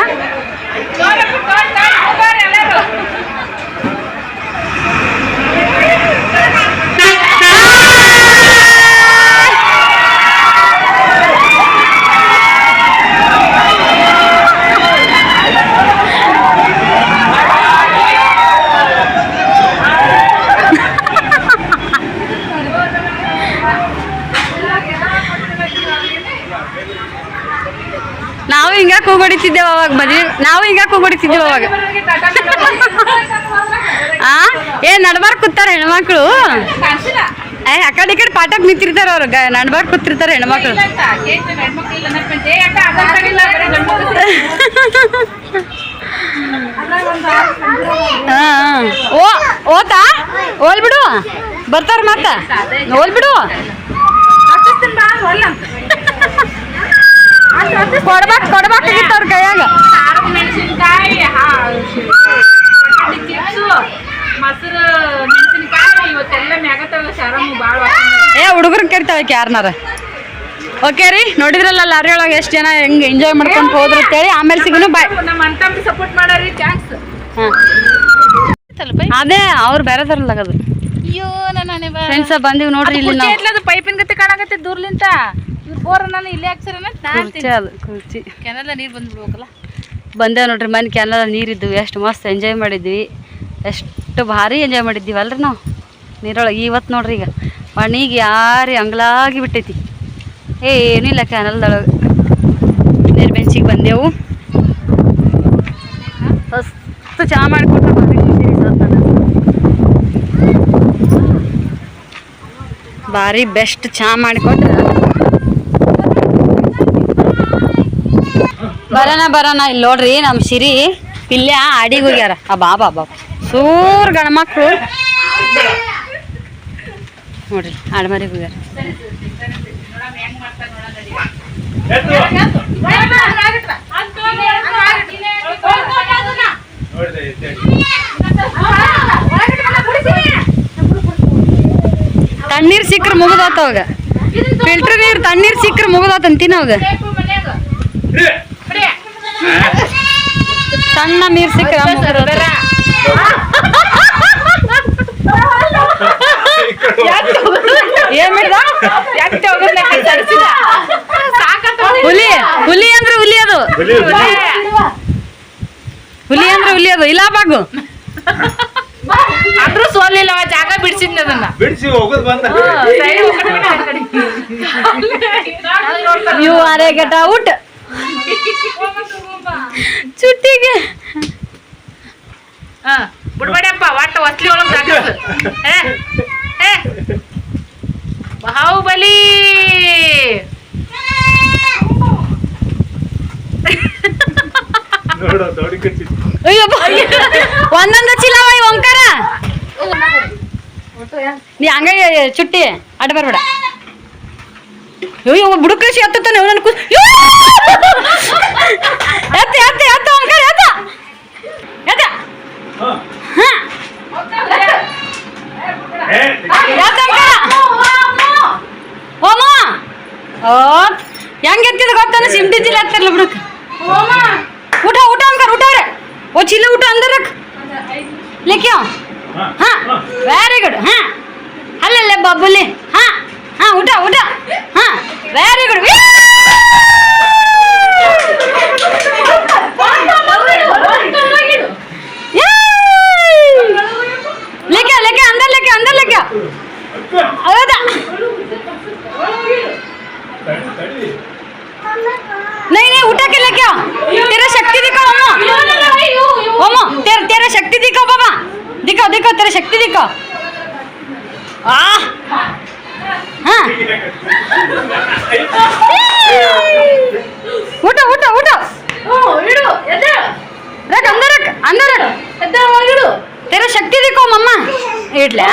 ನಾವು ಹಿಂಗ ಕೂಗೊಡಿತಿದ್ದೇವೆ ಅವಾಗ ಮದ್ವೆ, ನಾವು ಹಿಂಗ ಕೂಗೊಡಿತಿದ್ದೇವೆ ಅವಾಗ. ಏ ನಡ್ಬಾರ್ಕ್ ಕೂತಾರ ಹೆಣ್ಮಕ್ಳು, ಆ ಕಡೆ ಈ ಕಡೆ ಪಾಠಕ್ ನಿಂತಿರ್ತಾರ ಅವ್ರು, ನಡ್ಬಾರ್ಕ್ ಕೂತಿರ್ತಾರ ಹೆಣ್ಮಕ್ಳು. ಓತಾ ಓಲ್ಬಿಡು ಬರ್ತಾರ ಮತ್ತ ಓಲ್ಬಿಡು. ಕೊಡ್ಬೇಕಾಗಿತ್ತು ಅವ್ರ ಕೈಯಾಗ. ಮೆಣಸಿನ್ಕಾಯಿ, ಮೊಸರು, ಮೆಣಸಿನ್ಕಾಯಿ ಇವತ್ತೆಲ್ಲ ಮ್ಯಾಗತ್ತಲ್ಲ ಶಾರಮ್ಮು ಭಾಳ. ಹುಡುಗರನ್ನ ಕರಿತಾವೆ ಯಾರನಾರ. ಓಕೆ ರೀ, ನೋಡಿದ್ರಲ್ಲ ಲಾರಿ ಒಳಗೆ ಎಷ್ಟು ಜನ ಹೆಂಗೆ ಎಂಜಾಯ್ ಮಾಡ್ಕೊಂಡು ಹೋದ್ರು ಅಂತೇಳಿ. ಆಮೇಲೆ ಸಿಗೋನು ಬಾಯ್. ನಮ್ಮ ಅಣ್ಣ ಸಪೋರ್ಟ್ ಮಾಡಾರಿ, ಥ್ಯಾಂಕ್ಸ್. ಅದೇ ಅವ್ರು ಬೇರೆದಾರಲ್ಲ ಅದು. ಅಯ್ಯೋ ನನ್ನ ಫ್ರೆಂಡ್ಸ್ ಬಂದಿವಿ ನೋಡ್ರಿ. ಇಲ್ಲಿ ನಾವು ಪೈಪಿನ ಗತಿ ಕಾಣಕತ್ತೆ ದೂರ್ಲಿಂತ. ಇವ್ರು ಬೋರ್ ನಾನು ಇಲ್ಲೇ ಹಾಕ್ಸಿರ ಕುರ್ಚಿ ಕೆನಲ್ಲ ನೀರು ಬಂದ್ಬಿಡ್ಬೇಕಲ್ಲ. ಬಂದೇವ್ ನೋಡ್ರಿ ಮನೆ ಕ್ಯಾನಲ್ ನೀರಿದ್ದು. ಎಷ್ಟು ಮಸ್ತ್ ಎಂಜಾಯ್ ಮಾಡಿದ್ವಿ, ಎಷ್ಟು ಭಾರಿ ಎಂಜಾಯ್ ಮಾಡಿದ್ದೀವಿ ಅಲ್ರಿ ನಾವು ನೀರೊಳಗೆ. ಇವತ್ತು ನೋಡ್ರಿ ಈಗ ಮಣಿಗೆ ಯಾರು ಅಂಗ್ಲಾಗಿ ಬಿಟ್ಟೈತಿ, ಏನಿಲ್ಲ ಕ್ಯಾನಲ್ದೊಳಗೆ. ನೀರು ಬೆಂಚಿಗೆ ಬಂದೆವು, ಮಸ್ತ್ ಚಹಾ ಮಾಡಿಕೊಟ್ರೆ ಭಾರಿ ಬೆಸ್ಟ್ ಚಹಾ ಮಾಡಿಕೊಟ್ರೆ. ಬರೋಣ ಇಲ್ಲಿ ನೋಡ್ರಿ ನಮ್ಮ ಸಿರಿ ಇಲ್ಲೇ ಆಡಿಗೆ ಹೋಗ್ಯಾರ. ಬಾಬಾ ಸೂರ್ ಗಣಮಕ್ಳು ನೋಡ್ರಿ ಆಡ್ಮರಿಗೆ ಹೋಗ್ಯಾರ. ತಣ್ಣೀರ್ ಸಿಕ್ಕ್ರೆ ಮುಗಿದೋತ ಅವಾಗ, ಫಿಲ್ಟರ್ ನೀರು ತಣ್ಣೀರ್ ಸಿಕ್ಕ್ರೆ ಮುಗಿದೋತ ಅಂತೀನಿ ಅವಾಗ. ಸಣ್ಣ ನೀರು ಸಿಕ್ಕ್ರೆ ಹುಲಿ ಹುಲಿ ಅಂದ್ರೆ ಹುಲಿ ಅದು, ಹುಲಿ ಅಂದ್ರೆ ಹುಲಿ ಅದು. ಇಲ್ಲ ಬಾಗು ಅಂದ್ರೂ ಸೋಲಿಲ್ಲ, ಜಾಗ ಬಿಡ್ಸಿದ್ನ ಅದನ್ನ ಬಿಡಿಸಿ ಹೋಗೋದು ಬಂದ. You are a get out ಚುಟ್ಟಿಗೆ. ಬಿಡ್ಬೇಡಪ್ಪ, ಒಟ್ಟು ಹೊಸ್ಲಿ ಒಳಗೆ ಬಾಹುಬಲಿ. ಒಂದೊಂದು ಚೀಲ ಓಂಕಾರ ನೀ ಹಂಗ ಚುಟ್ಟಿ ಅಡ್ಡ ಬರ್ಬೇಡ. ಅಯ್ಯೋ ಬುಡುಕೃಷಿ ಹತ್ತಾನೆ ಅವನನ್ನು ಎತ್ತ ಎತ್ತ ಎತ್ತ ಓಂಕಾರ ಎತ್ತ ಎತ್ತ. ಹೆಂಗ ಎತ್ತಿದ ಗೊತ್ತಾನ ಸಿಮ್ಟಿ ಚೀಲ ಹತ್ತಿರಲ್ಲ ಬಿಡುಕ್. उठा उठा अंकर उठा रे वो चिल्ले उठा अंदर रख लेके आओ. हाँ वेरी गुड. हाँ हल्ले ले बाबूले. हाँ हाँ उठा उठा. हाँ वेरी गुड. लेके लेके अंदर लेके अंदर लेके अरे नहीं नहीं उठा के लेके आओ. तेरा शक्ति दिखाओ ओमो, तेरा शक्ति दिखाओ बाबा. दिखाओ दिखाओ तेरा शक्ति दिखाओ. हाँ उठो उठो उठो. रख अंदर रख. तेरा शक्ति दिखाओ मम्मा. इडला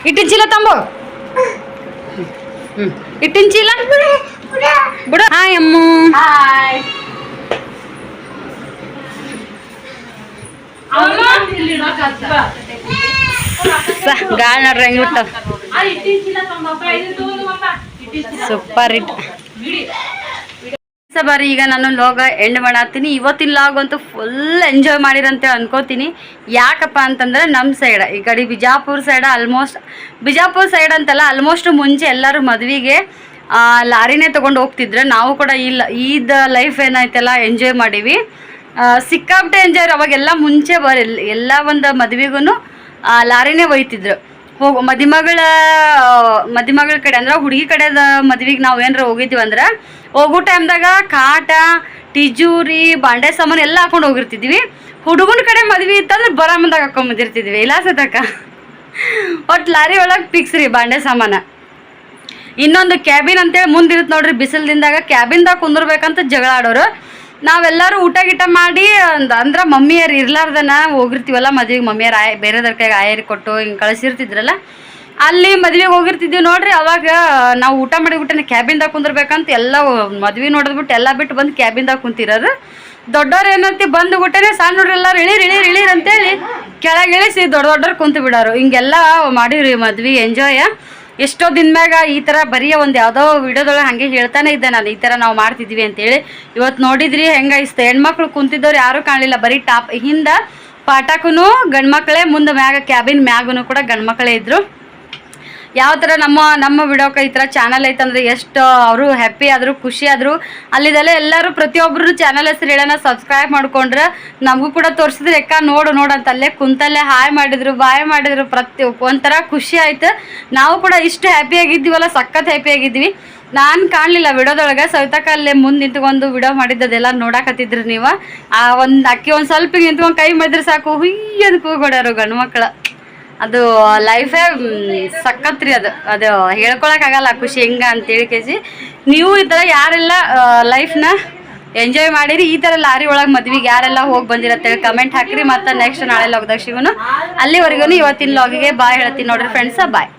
इट्टिन चीಲ ತಂಬೋ. इट्टिन चीಲ ಬಿಡು. ಹಾಯ್ ಅಮ್ಮು. ಹಾಯ್. ಗಾಳಿ ನೋಡ್ರಿ ಹೆಂಗ್ ಬಿಟ್ಟಾವ. ಸೂಪರ್ ಇಟ್ ಬರ್ರಿ. ಈಗ ನಾನು ಲಾಗ್ ಎಂಡ್ ಮಾಡತ್ತೀನಿ. ಇವತ್ತಿನ ಲಾಗ್ ಅಂತೂ ಫುಲ್ ಎಂಜಾಯ್ ಮಾಡಿರಂತ ಅನ್ಕೋತೀನಿ. ಯಾಕಪ್ಪ ಅಂತಂದ್ರೆ ನಮ್ಮ ಸೈಡ್ ಈ ಕಡೆ Bijapur side almost Bijapur side ಅಂತಲ್ಲ ಆಲ್ಮೋಸ್ಟ್ ಮುಂಚೆ ಎಲ್ಲರೂ ಮದುವೆಗೆ ಲಾರಿನೇ ತೊಗೊಂಡು ಹೋಗ್ತಿದ್ರು. ನಾವು ಕೂಡ ಈದ್ ಲೈಫ್ ಏನೈತಲ್ಲ ಎಂಜಾಯ್ ಮಾಡೀವಿ. ಸಿಕ್ಕಾಪಟ್ಟೆ ಎಂಜಾಯ್. ಅವಾಗೆಲ್ಲ ಮುಂಚೆ ಎಲ್ಲ ಒಂದು ಮದುವೆಗೂ ಲಾರಿನೇ ಒಯ್ತಿದ್ರು. ಮದುಮಗಳ ಕಡೆ ಅಂದ್ರೆ ಹುಡುಗಿ ಕಡೆದ ಮದ್ವೆಗೆ ನಾವು ಏನಾರ ಹೋಗಿದ್ದೀವಿ ಅಂದ್ರೆ ಹೋಗೋ ಟೈಮ್ದಾಗ ಕಾಟ ಟಿಜೂರಿ ಬಾಂಡೆ ಸಾಮಾನು ಎಲ್ಲ ಹಾಕೊಂಡು ಹೋಗಿರ್ತಿದ್ವಿ. ಹುಡುಗನ ಕಡೆ ಮದ್ವೆ ಇತ್ತಂದ್ರೆ ಬರ ಮುಂದಾಗ ಹಾಕೊಂಡ್ ಬಂದಿರ್ತಿದ್ವಿ. ಇಲ್ಲ ಸತಕ್ಕ ಒಟ್ಟು ಲಾರಿ ಒಳಗೆ ಫಿಕ್ಸ್ ರೀ ಬಾಂಡೆ ಸಾಮಾನು. ಇನ್ನೊಂದು ಕ್ಯಾಬಿನ್ ಅಂತೇಳಿ ಮುಂದಿರುತ್ತೆ ನೋಡ್ರಿ. ಬಿಸಿಲದಿಂದಾಗ ಕ್ಯಾಬಿನ್ದಾಗ ಕುಂದಿರ್ಬೇಕಂತ ಜಗಳ ಆಡೋರು. ನಾವೆಲ್ಲರೂ ಊಟ ಗೀಟ ಮಾಡಿ ಅಂದ್ರೆ ಮಮ್ಮಿಯರು ಇರ್ಲಾರ್ದನ ಹೋಗಿರ್ತೀವಲ್ಲ ಮದ್ವೆಗೆ. ಮಮ್ಮಿಯರು ಬೇರೆದರ ಕೈಗೆ ಆಯರಿ ಕೊಟ್ಟು ಹಿಂಗೆ ಕಳಿಸಿರ್ತಿದ್ರಲ್ಲ, ಅಲ್ಲಿ ಮದ್ವೆಗೆ ಹೋಗಿರ್ತಿದ್ವಿ ನೋಡ್ರಿ. ಅವಾಗ ನಾವು ಊಟ ಮಾಡಿಬಿಟ್ಟೆ ಕ್ಯಾಬಿನ್ದಾಗ ಕುಂದಿರ್ಬೇಕಂತ ಎಲ್ಲ ಮದ್ವೆ ನೋಡಿದ್ಬಿಟ್ಟು ಎಲ್ಲ ಬಿಟ್ಟು ಬಂದು ಕ್ಯಾಬಿನ್ದಾಗ ಕುಂತಿರೋರು. ದೊಡ್ಡವ್ರು ಏನಂತ ಬಂದು ಬಿಟ್ಟೆ ಸಣ್ಣ ನೋಡ್ರೆಲ್ಲರೂ ಇಳೀರಿ ಅಂತೇಳಿ ಕೆಳಗೆ ಇಳಿಸಿ ದೊಡ್ಡವ್ರು ಕುಂತು ಬಿಡೋರು. ಹಿಂಗೆಲ್ಲ ಮಾಡಿವ್ರಿ ಮದ್ವೆ ಎಂಜಾಯ. ಎಷ್ಟೋ ದಿನ ಮ್ಯಾಗ ಈ ಥರ ಬರೀ ಒಂದು ಯಾವುದೋ ವಿಡಿಯೋದೊಳಗೆ ಹಾಗೆ ಹೇಳ್ತಾನೆ ಇದ್ದೆ ನಾನು, ಈ ಥರ ನಾವು ಮಾಡ್ತಿದ್ವಿ ಅಂತೇಳಿ. ಇವತ್ತು ನೋಡಿದ್ರಿ ಹೆಂಗೆ ಇಷ್ಟ ಹೆಣ್ಮಕ್ಳು ಕುಂತಿದ್ದವ್ರು ಯಾರೂ ಕಾಣಲಿಲ್ಲ. ಬರೀ ಟಾಪ್ ಹಿಂದೆ ಪಾಠಕ್ಕೂ ಗಂಡ್ಮಕ್ಳೇ, ಮುಂದೆ ಮ್ಯಾಗ ಕ್ಯಾಬಿನ್ ಮ್ಯಾಗೂ ಕೂಡ ಗಂಡ್ಮಕ್ಳೇ ಇದ್ದರು. ಯಾವ ಥರ ನಮ್ಮ ವಿಡಿಯೋಕ್ಕೆ ಈ ಥರ ಚಾನಲ್ ಐತಂದ್ರೆ ಎಷ್ಟು ಅವರು ಹ್ಯಾಪಿ ಆದರು, ಖುಷಿ ಆದರು. ಅಲ್ಲಿದೆಲ್ಲ ಎಲ್ಲರೂ ಪ್ರತಿಯೊಬ್ಬರು ಚಾನಲ್ ಹೆಸರು ಹೇಳೋಣ ಸಬ್ಸ್ಕ್ರೈಬ್ ಮಾಡ್ಕೊಂಡ್ರೆ ನಮಗೂ ಕೂಡ ತೋರಿಸಿದ್ರೆ ಅಕ್ಕ ನೋಡು ಅಂತ ಅಲ್ಲೇ ಕುಂತಲ್ಲೇ ಹಾಯ್ ಮಾಡಿದ್ರು, ಬಾಯ್ ಮಾಡಿದ್ರು. ಒಂಥರ ಖುಷಿ ಆಯ್ತು. ನಾವು ಕೂಡ ಇಷ್ಟು ಹ್ಯಾಪಿಯಾಗಿದ್ದೀವಲ್ಲ, ಸಖತ್ ಹ್ಯಾಪಿಯಾಗಿದ್ವಿ. ನಾನು ಕಾಣಲಿಲ್ಲ ವಿಡಿಯೋದೊಳಗೆ. ಸವಿತಕ್ಕ ಅಲ್ಲೇ ಮುಂದೆ ನಿಂತ್ಕೊಂಡು ವಿಡಿಯೋ ಮಾಡಿದ್ದದೆಲ್ಲ ನೋಡಾಕತ್ತಿದ್ರಿ ನೀವು. ಅಕ್ಕಿ ಒಂದು ಸ್ವಲ್ಪ ನಿಂತ್ಕೊಂಡು ಕೈ ಮಾಡಿದ್ರೆ ಸಾಕು ಹುಯ್ಯ ಅಂತ ಕೂಗೊಡೋರು ಗಂಡು ಮಕ್ಕಳು. ಅದು ಲೈಫೇ ಸಖತ್ ರೀ. ಅದು ಹೇಳ್ಕೊಳಕ್ಕಾಗಲ್ಲ ಖುಷಿ ಹೆಂಗೆ ಅಂತೇಳಿ ಕೇಸಿ. ನೀವು ಈ ಥರ ಯಾರೆಲ್ಲ ಲೈಫ್ನ ಎಂಜಾಯ್ ಮಾಡಿರಿ, ಈ ಥರ ಲಾರಿ ಒಳಗೆ ಮದ್ವೆಗೆ ಯಾರೆಲ್ಲ ಹೋಗಿ ಬಂದಿರತ್ತೇಳಿ ಕಮೆಂಟ್ ಹಾಕಿರಿ. ಮತ್ತು ನೆಕ್ಸ್ಟ್ ನಾಳೆ ಲಾಗ್ದಾಗ ಸಿಗೋನು. ಅಲ್ಲಿವರೆಗೂ ಇವತ್ತಿನ ಲಾಗಿಗೆ ಬಾಯ್ ಹೇಳ್ತೀನಿ ನೋಡ್ರಿ ಫ್ರೆಂಡ್ಸ, ಬಾಯ್.